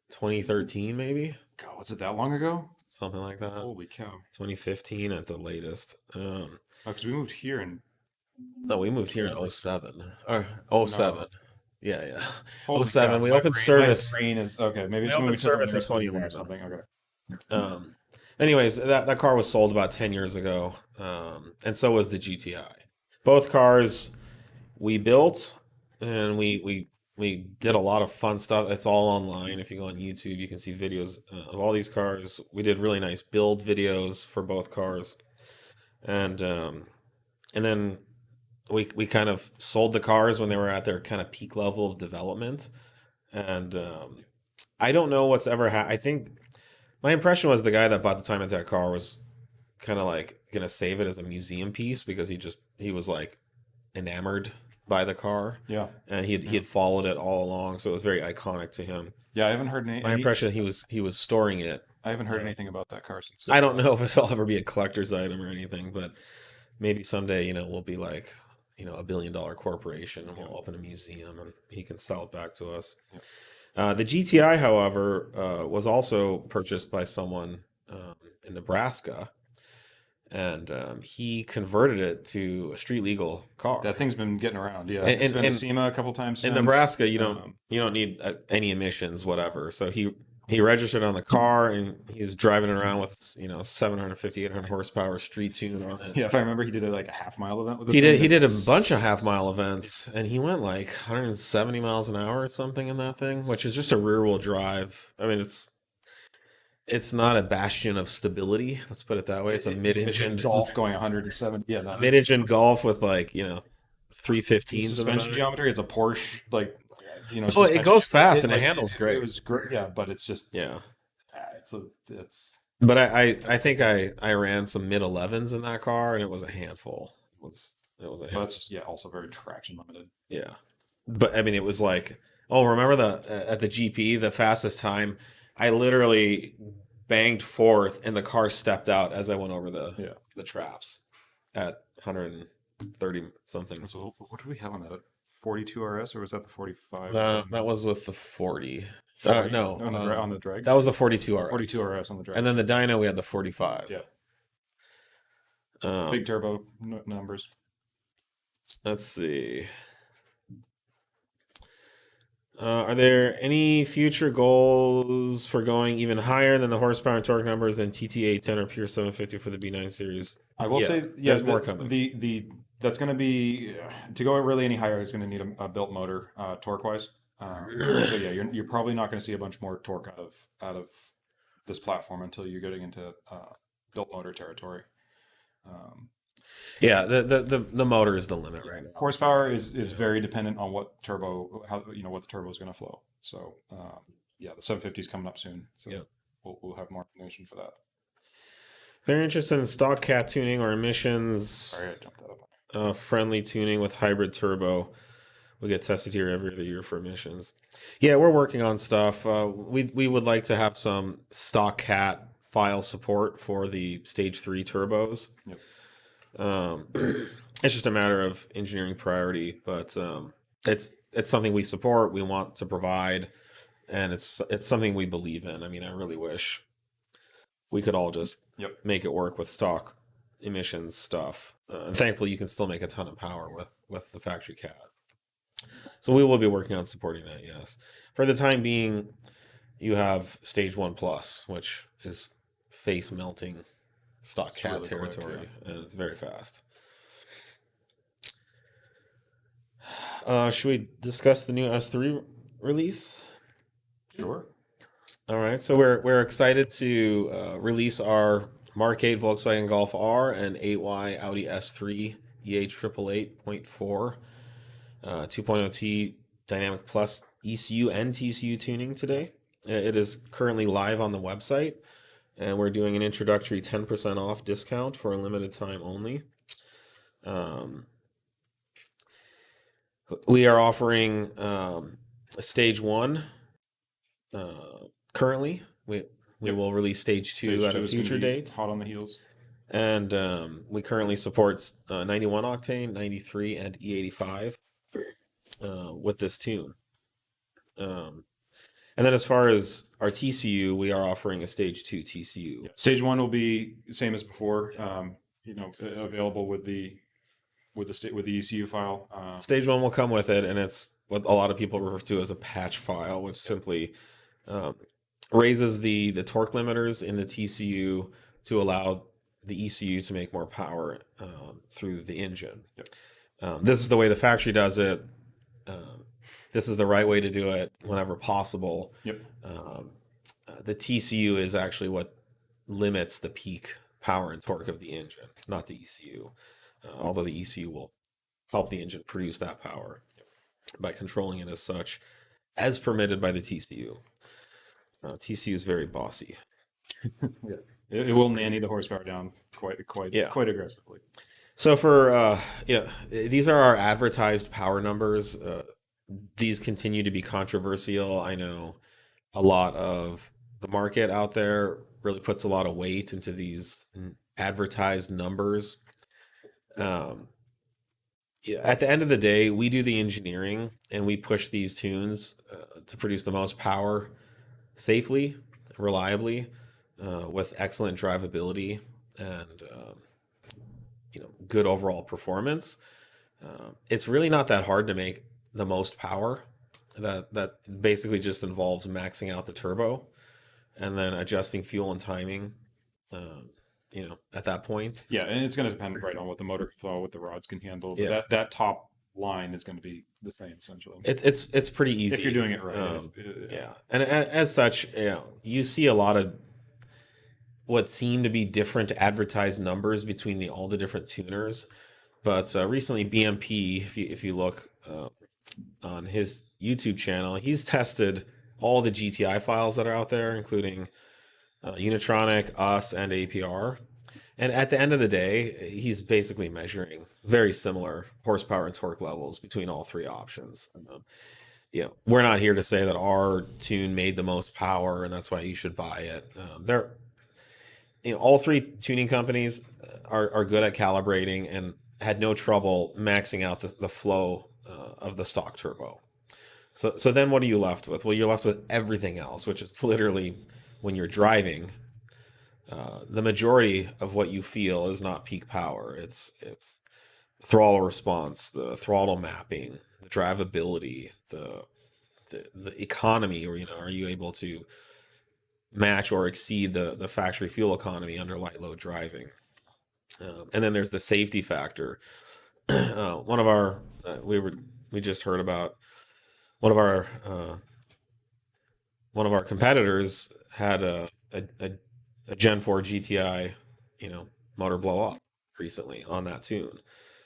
Speaker 2: 2013, maybe
Speaker 1: God, was it that long ago?
Speaker 2: something like that.
Speaker 1: Holy cow!
Speaker 2: 2015 at the latest.
Speaker 1: Oh, because we moved here in
Speaker 2: No, we moved here in 07 or 07.
Speaker 1: No.
Speaker 2: Yeah.
Speaker 1: Holy
Speaker 2: 07.
Speaker 1: cow,
Speaker 2: We
Speaker 1: my
Speaker 2: opened
Speaker 1: brain-
Speaker 2: service.
Speaker 1: My brain is okay. Maybe
Speaker 2: We
Speaker 1: it's when
Speaker 2: opened
Speaker 1: we took
Speaker 2: service in
Speaker 1: nursing or
Speaker 2: 2011.
Speaker 1: something. Okay.
Speaker 2: Anyways, that car was sold about 10 years ago, and so was the GTI. Both cars we built, and we did a lot of fun stuff. It's all online. If you go on YouTube, you can see videos of all these cars. We did really nice build videos for both cars, and then we kind of sold the cars when they were at their kind of peak level of development, and I don't know what's ever happened. I think my impression was the guy that bought the Time Attack car was kind of like gonna save it as a museum piece because he was like enamored by the car.
Speaker 1: Yeah.
Speaker 2: And he had followed it all along, so it was very iconic to him.
Speaker 1: Yeah, I haven't heard any.
Speaker 2: My impression he was storing it.
Speaker 1: I haven't heard anything about that car since.
Speaker 2: I don't know if it'll ever be a collector's item or anything, but maybe someday we'll be like $1 billion corporation and we'll open a museum and he can sell it back to us. The GTI, however, was also purchased by someone in Nebraska, and he converted it to a street legal car.
Speaker 1: That thing's been getting around. Yeah,
Speaker 2: And-
Speaker 1: it's been to
Speaker 2: and-
Speaker 1: SEMA a couple times.
Speaker 2: In
Speaker 1: since.
Speaker 2: Nebraska, you don't need any emissions, whatever. So he registered on the car and he was driving it around with 750, 800 horsepower street tune on it.
Speaker 1: Yeah, if I remember, he did like a half-mile event with it.
Speaker 2: He did a bunch of half-mile events, and he went like 170 miles an hour or something in that thing, which is just a rear-wheel drive. I mean, it's not a bastion of stability. Let's put it that way. It's a mid-engine
Speaker 1: Golf going 170. Yeah, no.
Speaker 2: mid-engine Golf with like 315s.
Speaker 1: Suspension geometry. It's a Porsche, like
Speaker 2: Oh, it
Speaker 1: suspension.
Speaker 2: goes fast and it
Speaker 1: like,
Speaker 2: handles great.
Speaker 1: It was great. Yeah, but it's just
Speaker 2: Yeah.
Speaker 1: it's.
Speaker 2: But I think I ran some mid-11s in that car, and it was a handful. It was a
Speaker 1: But
Speaker 2: handful.
Speaker 1: that's just also very traction limited.
Speaker 2: Yeah. But I mean, it was like, remember at the GP, the fastest time, I literally banged fourth, and the car stepped out as I went over the traps at 130 something.
Speaker 1: So what did we have on that? 42 RS, or was that the 45?
Speaker 2: That was with the 40.
Speaker 1: 40?
Speaker 2: No,
Speaker 1: on the drag.
Speaker 2: that was the 42 RS.
Speaker 1: 42 RS on the drag.
Speaker 2: And then the dyno, we had the 45.
Speaker 1: Yeah. Big turbo numbers.
Speaker 2: Let's see. Are there any future goals for going even higher than the horsepower and torque numbers than TTE810 or Pure 750 for the B9 series?
Speaker 1: I will say,
Speaker 2: there's more coming.
Speaker 1: That's going to be to go really any higher. It's going to need a built motor, torque wise. So yeah, you're probably not going to see a bunch more torque out of this platform until you're getting into built motor territory.
Speaker 2: Yeah, the motor is the limit right now.
Speaker 1: Horsepower is very dependent on what the turbo is going to flow. So the 750 is coming up soon. So we'll have more information for that.
Speaker 2: Very interested in stock cat tuning or emissions.
Speaker 1: Sorry, I jumped that up.
Speaker 2: Friendly tuning with hybrid turbo. We get tested here every other year for emissions. Yeah, we're working on stuff. We would like to have some stock cat file support for the stage 3 turbos.
Speaker 1: Yep.
Speaker 2: It's just a matter of engineering priority, but it's something we support, we want to provide, and it's something we believe in. I mean, I really wish we could all just make it work with stock emissions stuff. And thankfully, you can still make a ton of power with the factory cat. So we will be working on supporting that, yes. For the time being, you have stage 1 plus, which is face melting stock cat
Speaker 1: really
Speaker 2: territory,
Speaker 1: quick,
Speaker 2: and it's very fast. Should we discuss the new S3 release?
Speaker 1: Sure.
Speaker 2: All right, so we're excited to release our Mark 8 Volkswagen Golf R and 8Y Audi S3 EH888.4 2.0T Dynamic Plus ECU and TCU tuning today. It is currently live on the website, and we're doing an introductory 10% off discount for a limited time only. We are offering a stage 1 currently. We will release stage 2 at a future date.
Speaker 1: Hot on the heels.
Speaker 2: And we currently support 91 octane, 93, and E85 with this tune. And then as far as our TCU, we are offering a stage 2 TCU.
Speaker 1: Stage 1 will be same as before. Available with the ECU file.
Speaker 2: Stage 1 will come with it, and it's what a lot of people refer to as a patch file, which simply raises the torque limiters in the TCU to allow the ECU to make more power through the engine.
Speaker 1: Yep.
Speaker 2: This is the way the factory does it. This is the right way to do it whenever possible.
Speaker 1: Yep.
Speaker 2: The TCU is actually what limits the peak power and torque of the engine, not the ECU. Although the ECU will help the engine produce that power by controlling it as such, as permitted by the TCU. TCU is very bossy.
Speaker 1: Yeah. It will nanny the horsepower down quite aggressively.
Speaker 2: So for these are our advertised power numbers. These continue to be controversial. I know a lot of the market out there really puts a lot of weight into these advertised numbers. At the end of the day, we do the engineering and we push these tunes to produce the most power safely, reliably, with excellent drivability and good overall performance. It's really not that hard to make the most power. That basically just involves maxing out the turbo and then adjusting fuel and timing. At that point.
Speaker 1: Yeah, and it's going to depend on what the motor can flow, what the rods can handle. But
Speaker 2: Yeah.
Speaker 1: that top line is going to be the same essentially.
Speaker 2: It's pretty easy
Speaker 1: if you're doing it right.
Speaker 2: Yeah, and as such, you see a lot of what seem to be different advertised numbers between all the different tuners. But recently, BMP, if you look on his YouTube channel, he's tested all the GTI files that are out there, including Unitronic, US, and APR. And at the end of the day, he's basically measuring very similar horsepower and torque levels between all three options. We're not here to say that our tune made the most power and that's why you should buy it. All three tuning companies are good at calibrating and had no trouble maxing out the flow of the stock turbo. So then what are you left with? Well, you're left with everything else, which is literally when you're driving, the majority of what you feel is not peak power. It's throttle response, the throttle mapping, the drivability, the economy, or are you able to match or exceed the factory fuel economy under light load driving? And then there's the safety factor. One of our we just heard about one of our competitors had a Gen 4 GTI, motor blow up recently on that tune.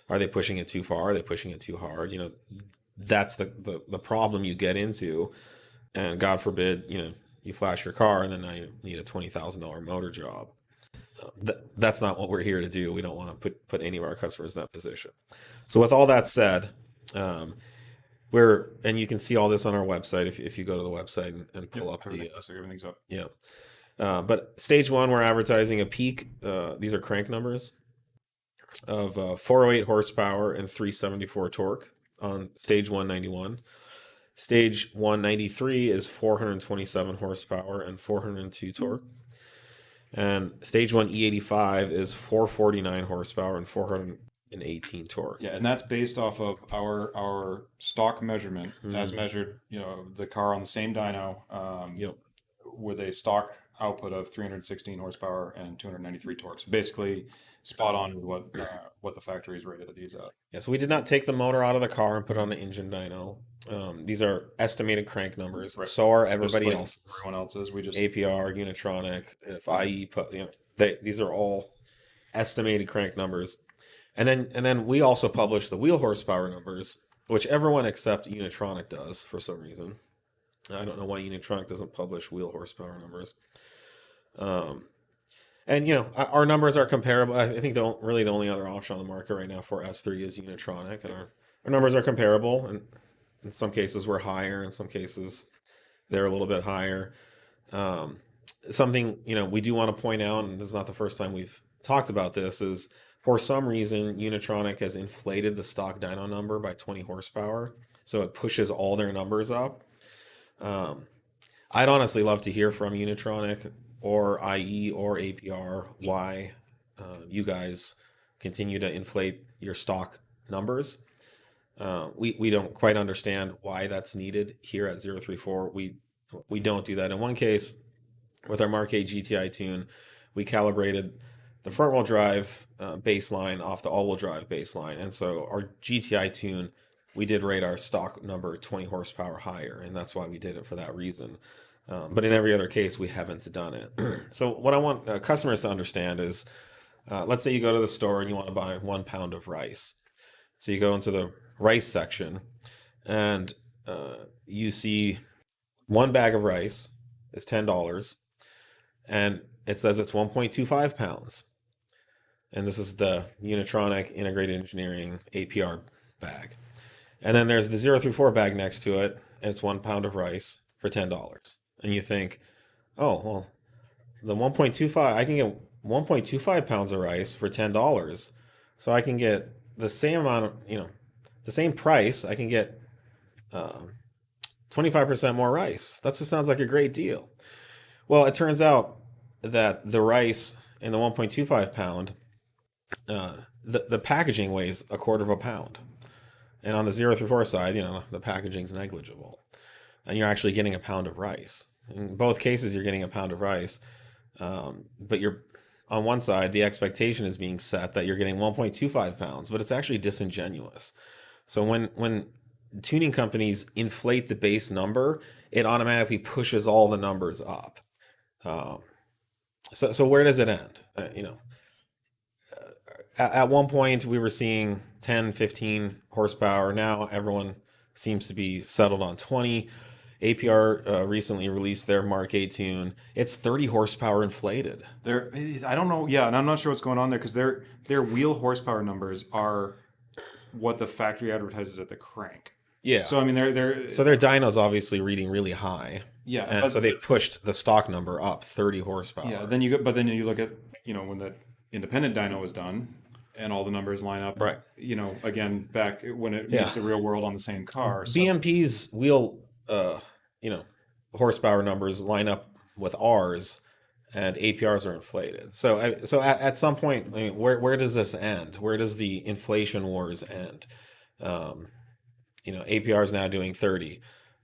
Speaker 2: Are they pushing it too far? Are they pushing it too hard? That's the problem you get into. And God forbid, you flash your car and then now you need a $20,000 motor job. That's not what we're here to do. We don't want to put any of our customers in that position. So with all that said, and you can see all this on our website if you go to the website and pull up
Speaker 1: so everything's up.
Speaker 2: Yeah. But stage 1, we're advertising a peak. These are crank numbers of 408 horsepower and 374 torque on stage 191. Stage 193 is 427 horsepower and 402 torque. And stage 1 E85 is 449 horsepower and 418 torque.
Speaker 1: Yeah, and that's based off of our stock measurement as measured, the car on the same dyno with a stock output of 316 horsepower and 293 torque. So basically spot on with what the factory is rated at these at.
Speaker 2: Yeah, so we did not take the motor out of the car and put on the engine dyno. These are estimated crank numbers. Right. So are everybody else.
Speaker 1: Everyone else's. We just
Speaker 2: APR, Unitronic, if IE put, these are all estimated crank numbers. And then we also publish the wheel horsepower numbers, which everyone except Unitronic does for some reason. I don't know why Unitronic doesn't publish wheel horsepower numbers. And our numbers are comparable. I think the only other option on the market right now for S3 is Unitronic, and our numbers are comparable. And in some cases we're higher, in some cases they're a little bit higher. something, we do want to point out, and this is not the first time we've talked about this, is for some reason, Unitronic has inflated the stock dyno number by 20 horsepower. So it pushes all their numbers up. I'd honestly love to hear from Unitronic or IE or APR why you guys continue to inflate your stock numbers. We don't quite understand why that's needed here at 034. We don't do that. In one case, with our Mark 8 GTI tune, we calibrated the front wheel drive baseline off the all wheel drive baseline. And so our GTI tune, we did rate our stock number 20 horsepower higher. And that's why we did it for that reason. But in every other case, we haven't done it. So what I want customers to understand is, let's say you go to the store and you want to buy 1 pound of rice. So you go into the rice section and you see 1 bag of rice is $10 and it says it's 1.25 pounds. And this is the Unitronic Integrated Engineering APR bag. And then there's the 034 bag next to it, and it's 1 pound of rice for $10. And you think, oh, well, the 1.25, I can get 1.25 pounds of rice for $10. So I can get the same amount of, the same price, I can get 25% more rice. That just sounds like a great deal. Well, it turns out that the rice in the 1.25 pound, the packaging weighs 1/4 pound. And on the 034 side, the packaging's negligible. And you're actually getting 1 pound of rice. In both cases, you're getting 1 pound of rice. But you're on one side, the expectation is being set that you're getting 1.25 pounds, but it's actually disingenuous. So when tuning companies inflate the base number, it automatically pushes all the numbers up. So where does it end? At one point we were seeing 10, 15 horsepower. Now everyone seems to be settled on 20. APR recently released their Mark 8 tune. It's 30 horsepower inflated.
Speaker 1: I don't know. Yeah, and I'm not sure what's going on there because their wheel horsepower numbers are what the factory advertises at the crank.
Speaker 2: Yeah.
Speaker 1: So I mean, they're
Speaker 2: so their dyno's obviously reading really high.
Speaker 1: Yeah.
Speaker 2: And so they've pushed the stock number up 30 horsepower.
Speaker 1: Yeah. Then you look at when the independent dyno was done and all the numbers line up.
Speaker 2: Right.
Speaker 1: Again back when it meets the real world on the same car. So.
Speaker 2: BMP's wheel horsepower numbers line up with ours, and APRs are inflated. So at some point, I mean, where does this end? Where does the inflation wars end? APR is now doing 30.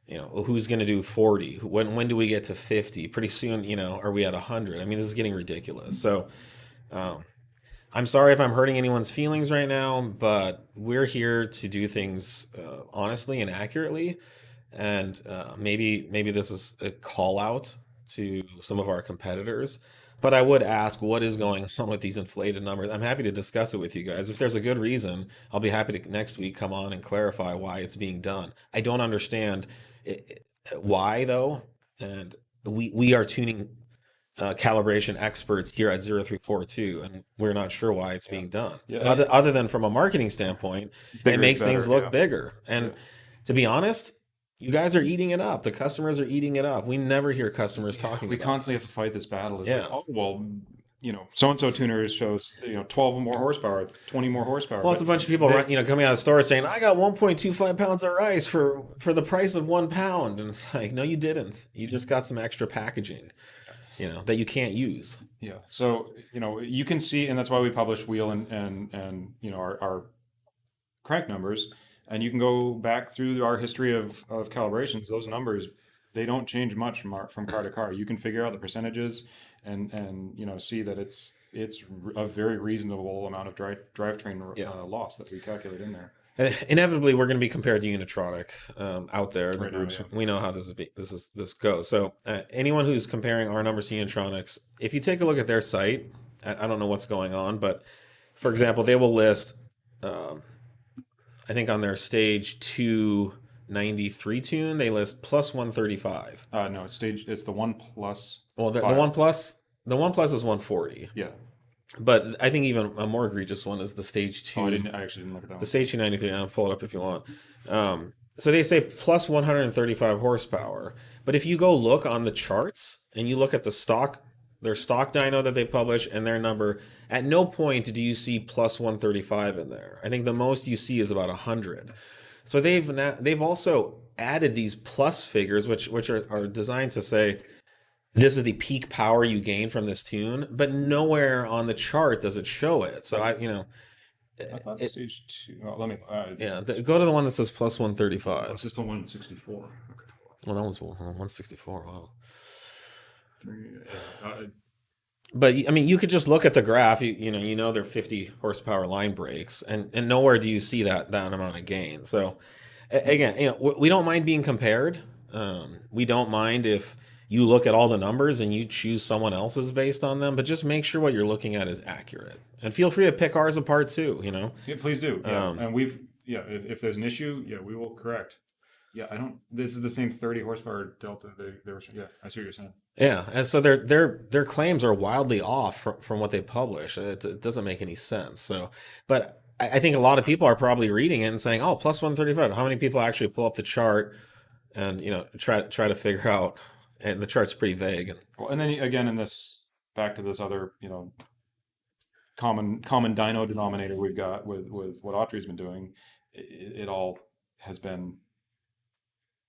Speaker 2: Who's going to do 40? When do we get to 50? Pretty soon, are we at 100? I mean, this is getting ridiculous. So I'm sorry if I'm hurting anyone's feelings right now, but we're here to do things honestly and accurately. And maybe this is a call out to some of our competitors, but I would ask what is going on with these inflated numbers. I'm happy to discuss it with you guys. If there's a good reason, I'll be happy to next week come on and clarify why it's being done. I don't understand why though, and we are tuning calibration experts here at 0342, and we're not sure why it's being done. Yeah. Other than from a marketing standpoint, it makes things look bigger. And to be honest, you guys are eating it up. The customers are eating it up. We never hear customers talking about
Speaker 1: constantly have to fight this battle. So-and-so tuner shows, 12 more horsepower, 20 more horsepower.
Speaker 2: Well, it's a bunch of people, coming out of the store saying, I got 1.25 pounds of rice for the price of 1 pound. And it's like, no, you didn't. You just got some extra packaging, that you can't use.
Speaker 1: Yeah. So, you can see, and that's why we publish wheel and our crank numbers. And you can go back through our history of calibrations. Those numbers, they don't change much from car to car. You can figure out the percentages and see that it's a very reasonable amount of drivetrain loss that we calculate in there.
Speaker 2: Inevitably, we're going to be compared to Unitronic out there in the groups. Now, yeah. We know how this goes. So anyone who's comparing our numbers to Unitronic's, if you take a look at their site, I don't know what's going on, but for example, they will list. I think on their stage 293 tune, they list plus 135.
Speaker 1: No, it's the 1 Plus.
Speaker 2: Well, the 1 Plus is 140.
Speaker 1: Yeah.
Speaker 2: But I think even a more egregious one is the stage 2.
Speaker 1: I actually didn't look at that one.
Speaker 2: The stage 293, I'll pull it up if you want. So they say plus 135 horsepower, But if you go look on the charts and you look at their stock dyno that they publish and their number, at no point do you see plus 135 in there. I think the most you see is about 100. So they've also added these plus figures, which are designed to say this is the peak power you gain from this tune, but nowhere on the chart does it show it. So
Speaker 1: I thought stage 2. Oh, let me.
Speaker 2: Go to the one that says plus 135.
Speaker 1: It's just the 164. Okay.
Speaker 2: Well, that one's 164. Wow.
Speaker 1: Yeah,
Speaker 2: But I mean, you could just look at the graph. You know they're 50 horsepower line brakes, and nowhere do you see that amount of gain. So again, we don't mind being compared. We don't mind if you look at all the numbers and you choose someone else's based on them, but just make sure what you're looking at is accurate. And feel free to pick ours apart too.
Speaker 1: Yeah, please do. Yeah. And if there's an issue, we will correct. Yeah, this is the same 30 horsepower delta. They were, I see what you're saying.
Speaker 2: Yeah, and so their claims are wildly off from what they publish. It doesn't make any sense. So, but I think a lot of people are probably reading it and saying, "Oh, plus 135." How many people actually pull up the chart and try to figure out? And the chart's pretty vague.
Speaker 1: Well, and then again, back to this other common dyno denominator we've got with what Autry's been doing. It all has been.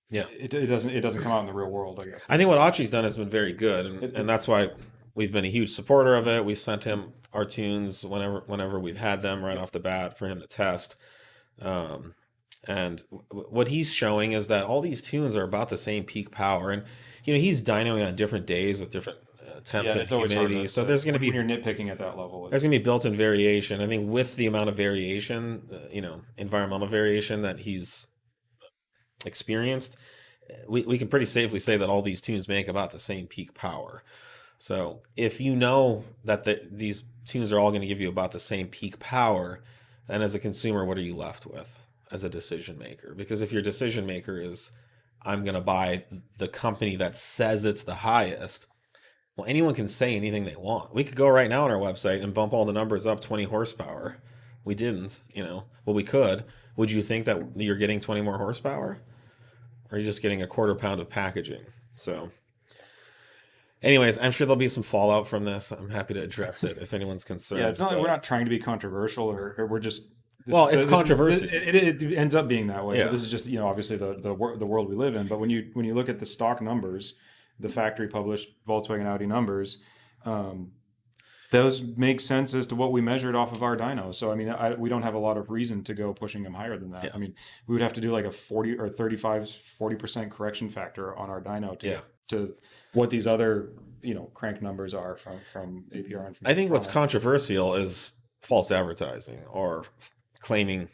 Speaker 2: Yeah,
Speaker 1: it doesn't come out in the real world, I guess.
Speaker 2: I think what Autry's done has been very good, and that's why we've been a huge supporter of it. We sent him our tunes whenever we've had them right off the bat for him to test. And what he's showing is that all these tunes are about the same peak power, and he's dynoing on different days with different temp and humidity. So there's going to be,
Speaker 1: when you're nitpicking at that level,
Speaker 2: there's going to be built-in variation. I think with the amount of variation, environmental variation that he's experienced, we can pretty safely say that all these tunes make about the same peak power. So if you know that these tunes are all going to give you about the same peak power, then as a consumer, what are you left with as a decision maker? Because if your decision maker is, I'm going to buy the company that says it's the highest, well, anyone can say anything they want. We could go right now on our website and bump all the numbers up 20 horsepower. We didn't, well, we could. Would you think that you're getting 20 more horsepower? Or are you just getting a quarter pound of packaging? So anyways, I'm sure there'll be some fallout from this. I'm happy to address it if anyone's concerned.
Speaker 1: Yeah, it's not like we're not trying to be controversial or we're just...
Speaker 2: It's controversial.
Speaker 1: It ends up being that way.
Speaker 2: Yeah.
Speaker 1: But this is just, obviously the world we live in. But when you look at the stock numbers, the factory published Volkswagen Audi numbers, those make sense as to what we measured off of our dyno. So, I mean, we don't have a lot of reason to go pushing them higher than that. Yeah. I mean, we would have to do like a 40 or 40% correction factor on our dyno to what these other, crank numbers are from APR. And from
Speaker 2: I think what's controversial is false advertising or claiming,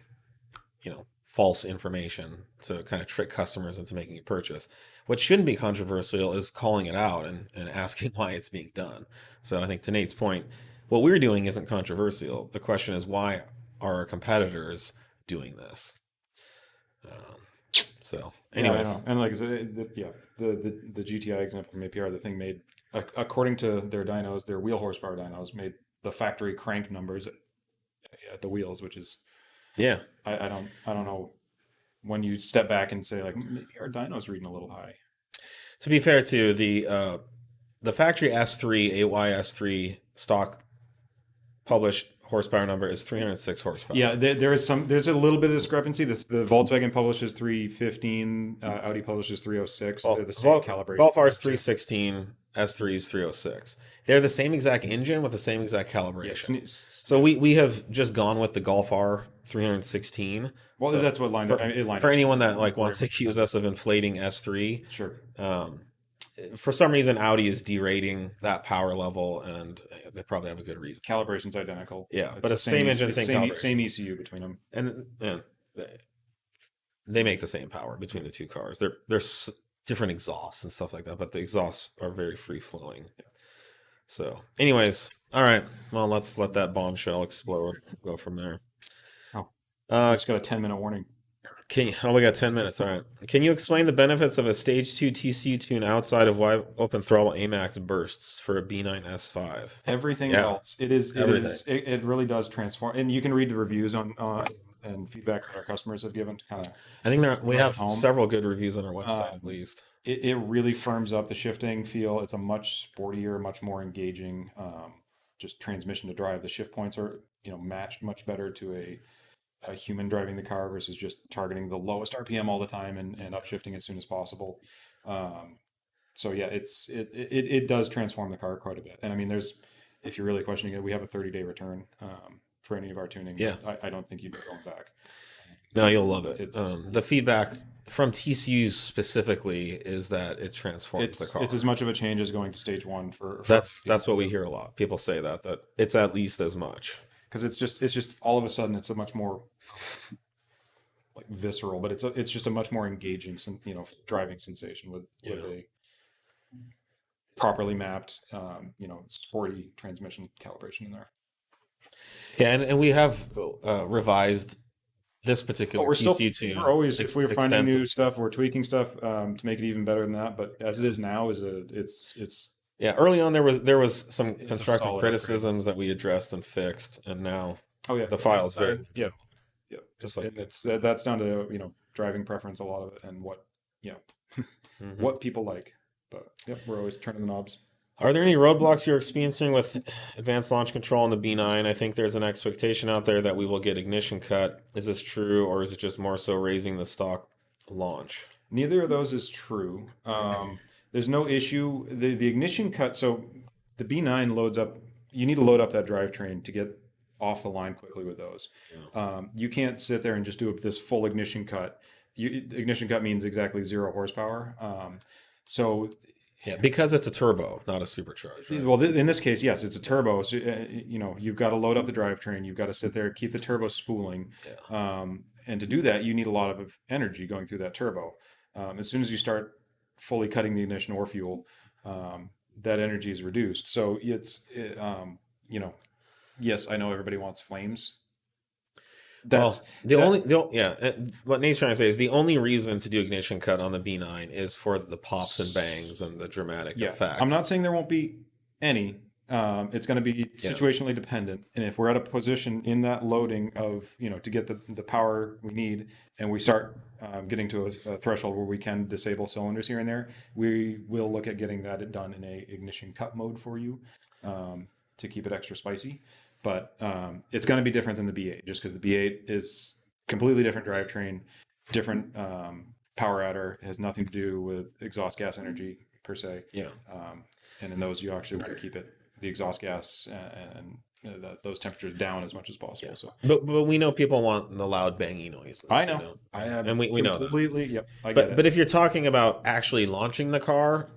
Speaker 2: false information to kind of trick customers into making a purchase. What shouldn't be controversial is calling it out and asking why it's being done. So I think to Nate's point, what we're doing isn't controversial. The question is, why are our competitors doing this? So anyways.
Speaker 1: Yeah, and like, the GTI example from APR, the thing made, according to their dynos, their wheel horsepower dynos made the factory crank numbers at the wheels, which is, I don't know when you step back and say like, maybe our dyno's reading a little high.
Speaker 2: To be fair to the factory S3 AYS3 stock published horsepower number is 306 horsepower.
Speaker 1: Yeah, there's a little bit of discrepancy. The Volkswagen publishes 315, Audi publishes 306. They're the same calibration.
Speaker 2: Golf R is 316, S3 is 306. They're the same exact engine with the same exact calibration.
Speaker 1: Yes.
Speaker 2: So we have just gone with the Golf R 316.
Speaker 1: Well, so that's what lined up.
Speaker 2: For anyone that wants to accuse us of inflating S3,
Speaker 1: sure.
Speaker 2: For some reason, Audi is derating that power level, and they probably have a good reason.
Speaker 1: Calibration's identical.
Speaker 2: Yeah, but it's the same engine, same calibration.
Speaker 1: Same ECU between them.
Speaker 2: And they make the same power between the two cars. They're different exhausts and stuff like that, but the exhausts are very free-flowing. Yeah. So, anyways, all right. Well, let's let that bombshell explode. Go from there.
Speaker 1: I just got a 10-minute warning.
Speaker 2: We got 10 minutes. All right. Can you explain the benefits of a stage 2 TCU tune outside of wide open throttle AMAX bursts for a B9 S5?
Speaker 1: Everything else. It really does transform. And you can read the reviews on and feedback that our customers have given to kind of.
Speaker 2: I think we have several good reviews on our website at least.
Speaker 1: it really firms up the shifting feel. It's a much sportier, much more engaging just transmission to drive. The shift points are, matched much better to a human driving the car versus just targeting the lowest RPM all the time and upshifting as soon as possible. So yeah, it does transform the car quite a bit. And I mean, if you're really questioning it, we have a 30-day return for any of our tuning.
Speaker 2: Yeah.
Speaker 1: I don't think you'd be going back.
Speaker 2: No, you'll love it.
Speaker 1: It's-
Speaker 2: The feedback from TCUs specifically is that it transforms the car.
Speaker 1: It's as much of a change as going to stage one for
Speaker 2: That's what we hear a lot. People say that it's at least as much.
Speaker 1: because it's just all of a sudden it's a much more like visceral, but it's just a much more engaging driving sensation with a properly mapped sporty transmission calibration in there.
Speaker 2: Yeah, and we have revised this particular TCU tune.
Speaker 1: We're always, if we're finding new
Speaker 2: extensively.
Speaker 1: stuff, we're tweaking stuff to make it even better than that. But as it is now, it's
Speaker 2: Yeah, early on there was some
Speaker 1: a
Speaker 2: constructive
Speaker 1: solid
Speaker 2: criticisms that we addressed and fixed, and now the file is very
Speaker 1: yeah.
Speaker 2: just like
Speaker 1: That's down to driving preference, a lot of it, and what
Speaker 2: Mhm.
Speaker 1: what people like. But we're always turning the knobs.
Speaker 2: Are there any roadblocks you're experiencing with advanced launch control on the B9? I think there's an expectation out there that we will get ignition cut. Is this true, or is it just more so raising the stock launch?
Speaker 1: Neither of those is true. There's no issue. The ignition cut. So the B9 loads up. You need to load up that drivetrain to get off the line quickly with those. You can't sit there and just do this full ignition cut. Ignition cut means exactly 0 horsepower. So
Speaker 2: Yeah, because it's a turbo, not a supercharged. Right?
Speaker 1: well, in this case, yes, it's a turbo. So you've got to load up the drivetrain. You've got to sit there, keep the turbo spooling. And to do that, you need a lot of energy going through that turbo. As soon as you start fully cutting the ignition or fuel, that energy is reduced. So yes, I know everybody wants flames. That's
Speaker 2: what Nate's trying to say is the only reason to do ignition cut on the B9 is for the pops and bangs and the dramatic effect.
Speaker 1: I'm not saying there won't be any. It's going to be situationally dependent, and if we're at a position in that loading of to get the power we need, and we start getting to a threshold where we can disable cylinders here and there, we will look at getting that done in a ignition cut mode for you to keep it extra spicy. But it's going to be different than the B8, just because the B8 is completely different drivetrain, different power adder, has nothing to do with exhaust gas energy per se. And in those, you actually want to keep the exhaust gas and those temperatures down as much as possible. So,
Speaker 2: but we know people want the loud bangy noises.
Speaker 1: I know,
Speaker 2: and we know that.
Speaker 1: Completely. Yep, I get it.
Speaker 2: But if you're talking about actually launching the car,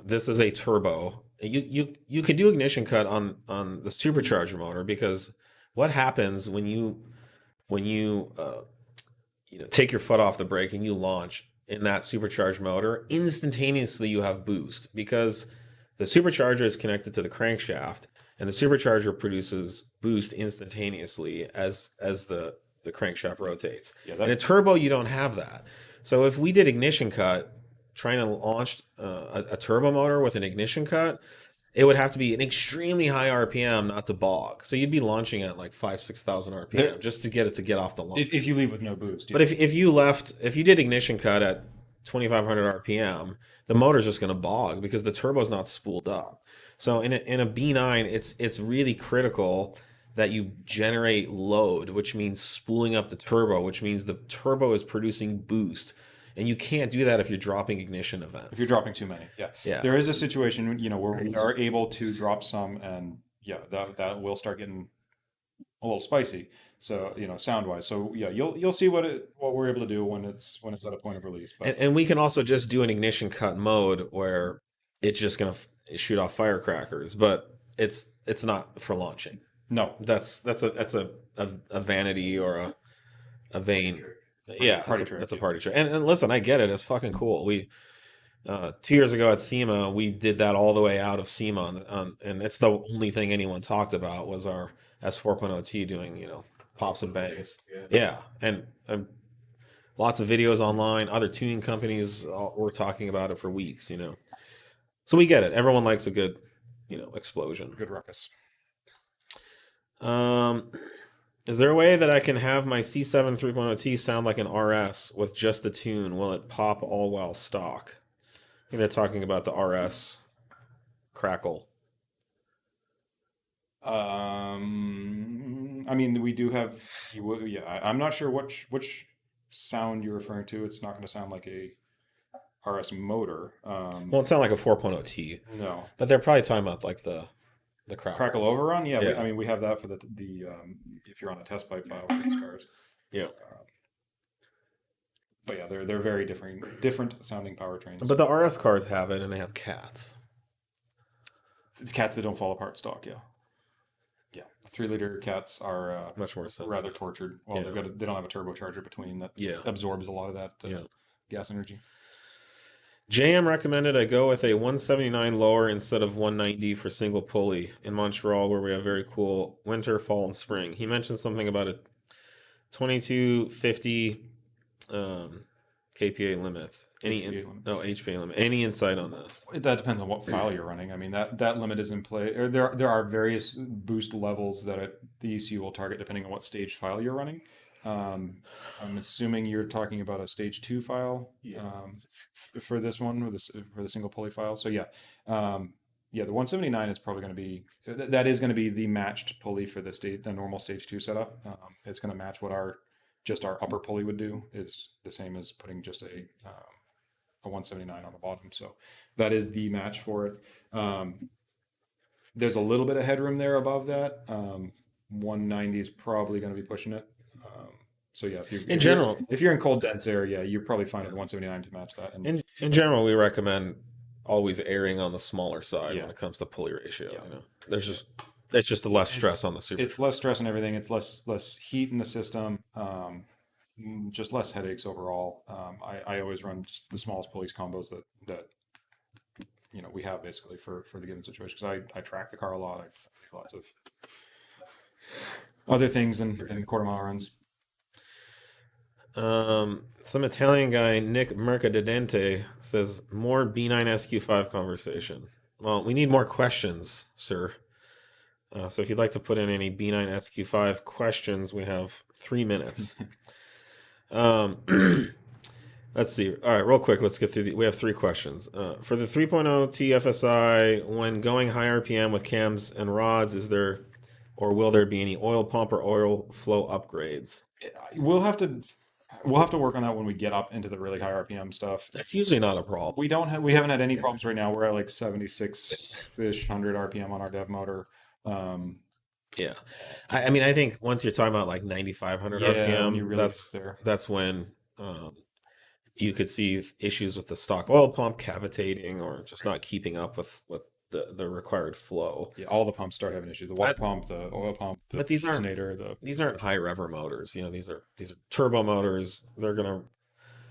Speaker 2: this is a turbo. You can do ignition cut on the supercharger motor, because what happens when you take your foot off the brake and you launch in that supercharged motor, instantaneously you have boost, because the supercharger is connected to the crankshaft, and the supercharger produces boost instantaneously as the crankshaft rotates. In a turbo, you don't have that. So if we did ignition cut, trying to launch a turbo motor with an ignition cut, it would have to be an extremely high RPM not to bog. So you'd be launching at like 5,000-6,000 RPM just to get it to get off the line.
Speaker 1: If you leave with no boost.
Speaker 2: But if you did ignition cut at 2,500 RPM, the motor's just going to bog because the turbo's not spooled up. So in a B9, it's really critical that you generate load, which means spooling up the turbo, which means the turbo is producing boost. And you can't do that if you're dropping ignition events.
Speaker 1: If you're dropping too many, there is a situation where we are able to drop some, and that will start getting a little spicy. So sound wise. So you'll see what we're able to do when it's at a point of release. But
Speaker 2: and we can also just do an ignition cut mode where it's just gonna shoot off firecrackers, but it's not for launching.
Speaker 1: No,
Speaker 2: that's a vanity or a vain. Yeah, that's a party trick. And listen, I get it. It's fucking cool. We 2 years ago at SEMA, we did that all the way out of SEMA, and it's the only thing anyone talked about was our S4.0T doing pops and bangs. Yeah, and lots of videos online. Other tuning companies were talking about it for weeks. So we get it. Everyone likes a good explosion.
Speaker 1: Good ruckus.
Speaker 2: Is there a way that I can have my C7 3.0T sound like an RS with just the tune? Will it pop all while stock? think they're talking about the RS crackle.
Speaker 1: I mean, we do have. Yeah, I'm not sure which sound you're referring to. It's not going to sound like a RS motor.
Speaker 2: Well, it sound like a 4.0 T,
Speaker 1: No.
Speaker 2: but they're probably talking about like the crackles.
Speaker 1: Crackle overrun? Yeah,
Speaker 2: Yeah.
Speaker 1: I mean, we have that for the if you're on a test pipe file for these cars.
Speaker 2: Yeah.
Speaker 1: But yeah, they're very different sounding powertrains.
Speaker 2: But the RS cars have it, and they have cats.
Speaker 1: It's cats that don't fall apart stock. Yeah. Yeah, 3-liter cats are
Speaker 2: Much more sensitive.
Speaker 1: rather tortured. Well,
Speaker 2: Yeah.
Speaker 1: they don't have a turbocharger between that
Speaker 2: Yeah.
Speaker 1: absorbs a lot of that
Speaker 2: Yeah.
Speaker 1: gas energy.
Speaker 2: JM recommended I go with a 179 lower instead of 190 for single pulley in Montreal, where we have very cool winter, fall, and spring. He mentioned something about a 2250 KPA limits.
Speaker 1: HPA limit.
Speaker 2: No, HPA limit. Any insight on this?
Speaker 1: That depends on what file you're running. I mean, that limit is in play. Or there are various boost levels that the ECU will target depending on what stage file you're running. I'm assuming you're talking about a stage 2 file for this one, or for the single pulley file. So yeah, the 179 is probably going to be that is going to be the matched pulley for the normal stage 2 setup. It's going to match what our upper pulley would do. Is the same as putting just a 179 on the bottom. So that is the match for it. There's a little bit of headroom there above that. 190 is probably going to be pushing it. So yeah, if you're in cold dense area, you're probably finding 179 to match that. And
Speaker 2: in general, we recommend always erring on the smaller side
Speaker 1: Yeah.
Speaker 2: when it comes to pulley ratio.
Speaker 1: Yeah.
Speaker 2: You know, it's just less stress on the super.
Speaker 1: it's less stress and everything. It's less heat in the system. Just less headaches overall. I always run just the smallest pulleys combos that we have basically for the given situation, because I track the car a lot. I do lots of other things in quarter mile runs.
Speaker 2: Some Italian guy, Nick Mercadente, says more B9 SQ5 conversation. Well, we need more questions, sir. So if you'd like to put in any B9 SQ5 questions, we have 3 minutes. Let's see. All right, real quick, let's get through we have 3 questions. For the 3.0 TFSI, when going high RPM with cams and rods, is there or will there be any oil pump or oil flow upgrades?
Speaker 1: We'll have to work on that when we get up into the really high RPM stuff.
Speaker 2: That's usually not a problem.
Speaker 1: We haven't had any problems right now. We're at like 76-ish 100 RPM on our dev motor.
Speaker 2: Yeah, I mean, I think once you're talking about like 9,500 RPM, that's when you could see issues with the stock oil pump cavitating or just not keeping up with the required flow.
Speaker 1: Yeah, all the pumps start having issues. The water pump, the oil pump, the
Speaker 2: but these aren't high rever motors. These are turbo motors. They're gonna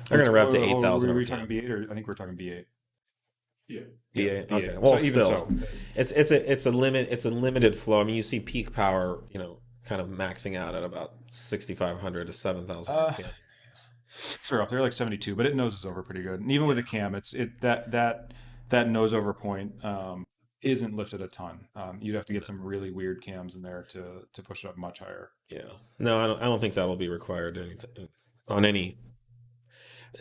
Speaker 2: rev to 8,000.
Speaker 1: Were we talking B8 or I think we're talking B8?
Speaker 3: Yeah.
Speaker 2: B8. Okay.
Speaker 1: So
Speaker 2: Well,
Speaker 1: even
Speaker 2: still, it's a limited flow. I mean, you see peak power, kind of maxing out at about 6,500 to 7,000.
Speaker 1: Sure, up there like 72, but it noses over pretty good. And even with a cam, that nose over point isn't lifted a ton. You'd have to get some really weird cams in there to push it up much higher.
Speaker 2: Yeah. No, I don't think that will be required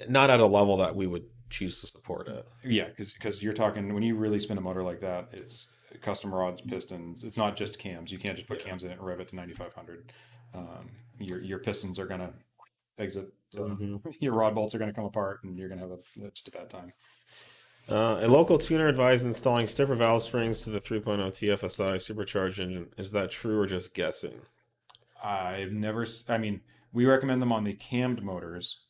Speaker 2: not at a level that we would choose to support it.
Speaker 1: Yeah, because you're talking, when you really spin a motor like that, it's custom rods, pistons. It's not just cams. You can't just put cams in it and rev it to 9,500. Your pistons are gonna exit. Your rod bolts are gonna come apart, and you're gonna have just a bad time.
Speaker 2: A local tuner advised installing stiffer valve springs to the 3.0 TFSI supercharged engine. Is that true or just guessing?
Speaker 1: I mean, we recommend them on the cammed motors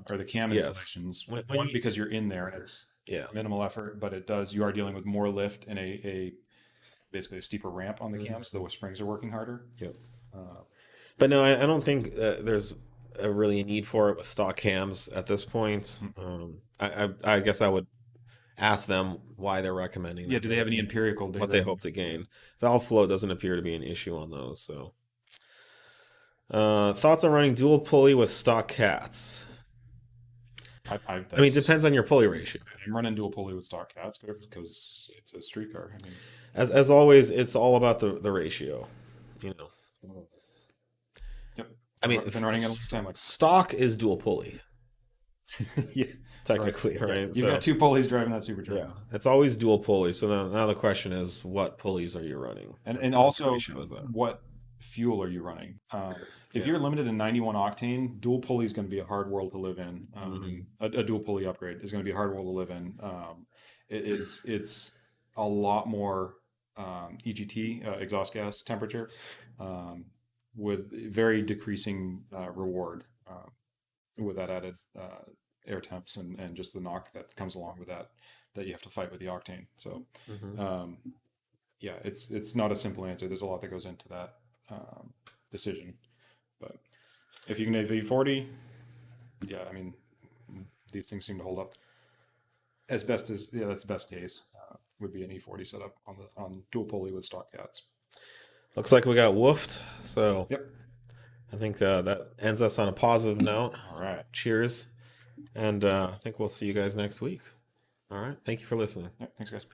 Speaker 1: or the cam installations. One, because you're in there and it's minimal effort, but you are dealing with more lift and basically a steeper ramp on the cam, so the springs are working harder.
Speaker 2: Yep. But no, I don't think there's really a need for it with stock cams at this point. I guess I would ask them why they're recommending.
Speaker 1: Yeah, do they have any empirical data?
Speaker 2: What they hope to gain? Valve flow doesn't appear to be an issue on those. So, thoughts on running dual pulley with stock cats? I mean, it depends on your pulley ratio.
Speaker 1: I'm running dual pulley with stock cats because it's a street car. I mean,
Speaker 2: as always, it's all about the ratio.
Speaker 1: Yep.
Speaker 2: I mean,
Speaker 1: I've been running it all the time.
Speaker 2: Stock is dual pulley.
Speaker 1: Yeah,
Speaker 2: technically, right?
Speaker 1: Yeah. You've got two pulleys driving that supercharger.
Speaker 2: Yeah, it's always dual pulley. So now the question is, what pulleys are you running?
Speaker 1: And also,
Speaker 2: ratio is that?
Speaker 1: what fuel are you running? If
Speaker 2: Yeah.
Speaker 1: you're limited to 91 octane, dual pulley is going to be a hard world to live in. A dual pulley upgrade is going to be a hard world to live in. It's a lot more EGT, exhaust gas temperature, with very decreasing reward with that added air temps and just the knock that comes along with that you have to fight with the octane. So yeah, it's not a simple answer. There's a lot that goes into that decision. But if you can have E40, yeah, I mean, these things seem to hold up as best as, yeah, that's the best case. Would be an E40 setup on dual pulley with stock cats.
Speaker 2: Looks like we got woofed. So
Speaker 1: Yep.
Speaker 2: I think that ends us on a positive note.
Speaker 1: All right.
Speaker 2: Cheers. And I think we'll see you guys next week. All right. Thank you for listening.
Speaker 1: Yep. Thanks, guys.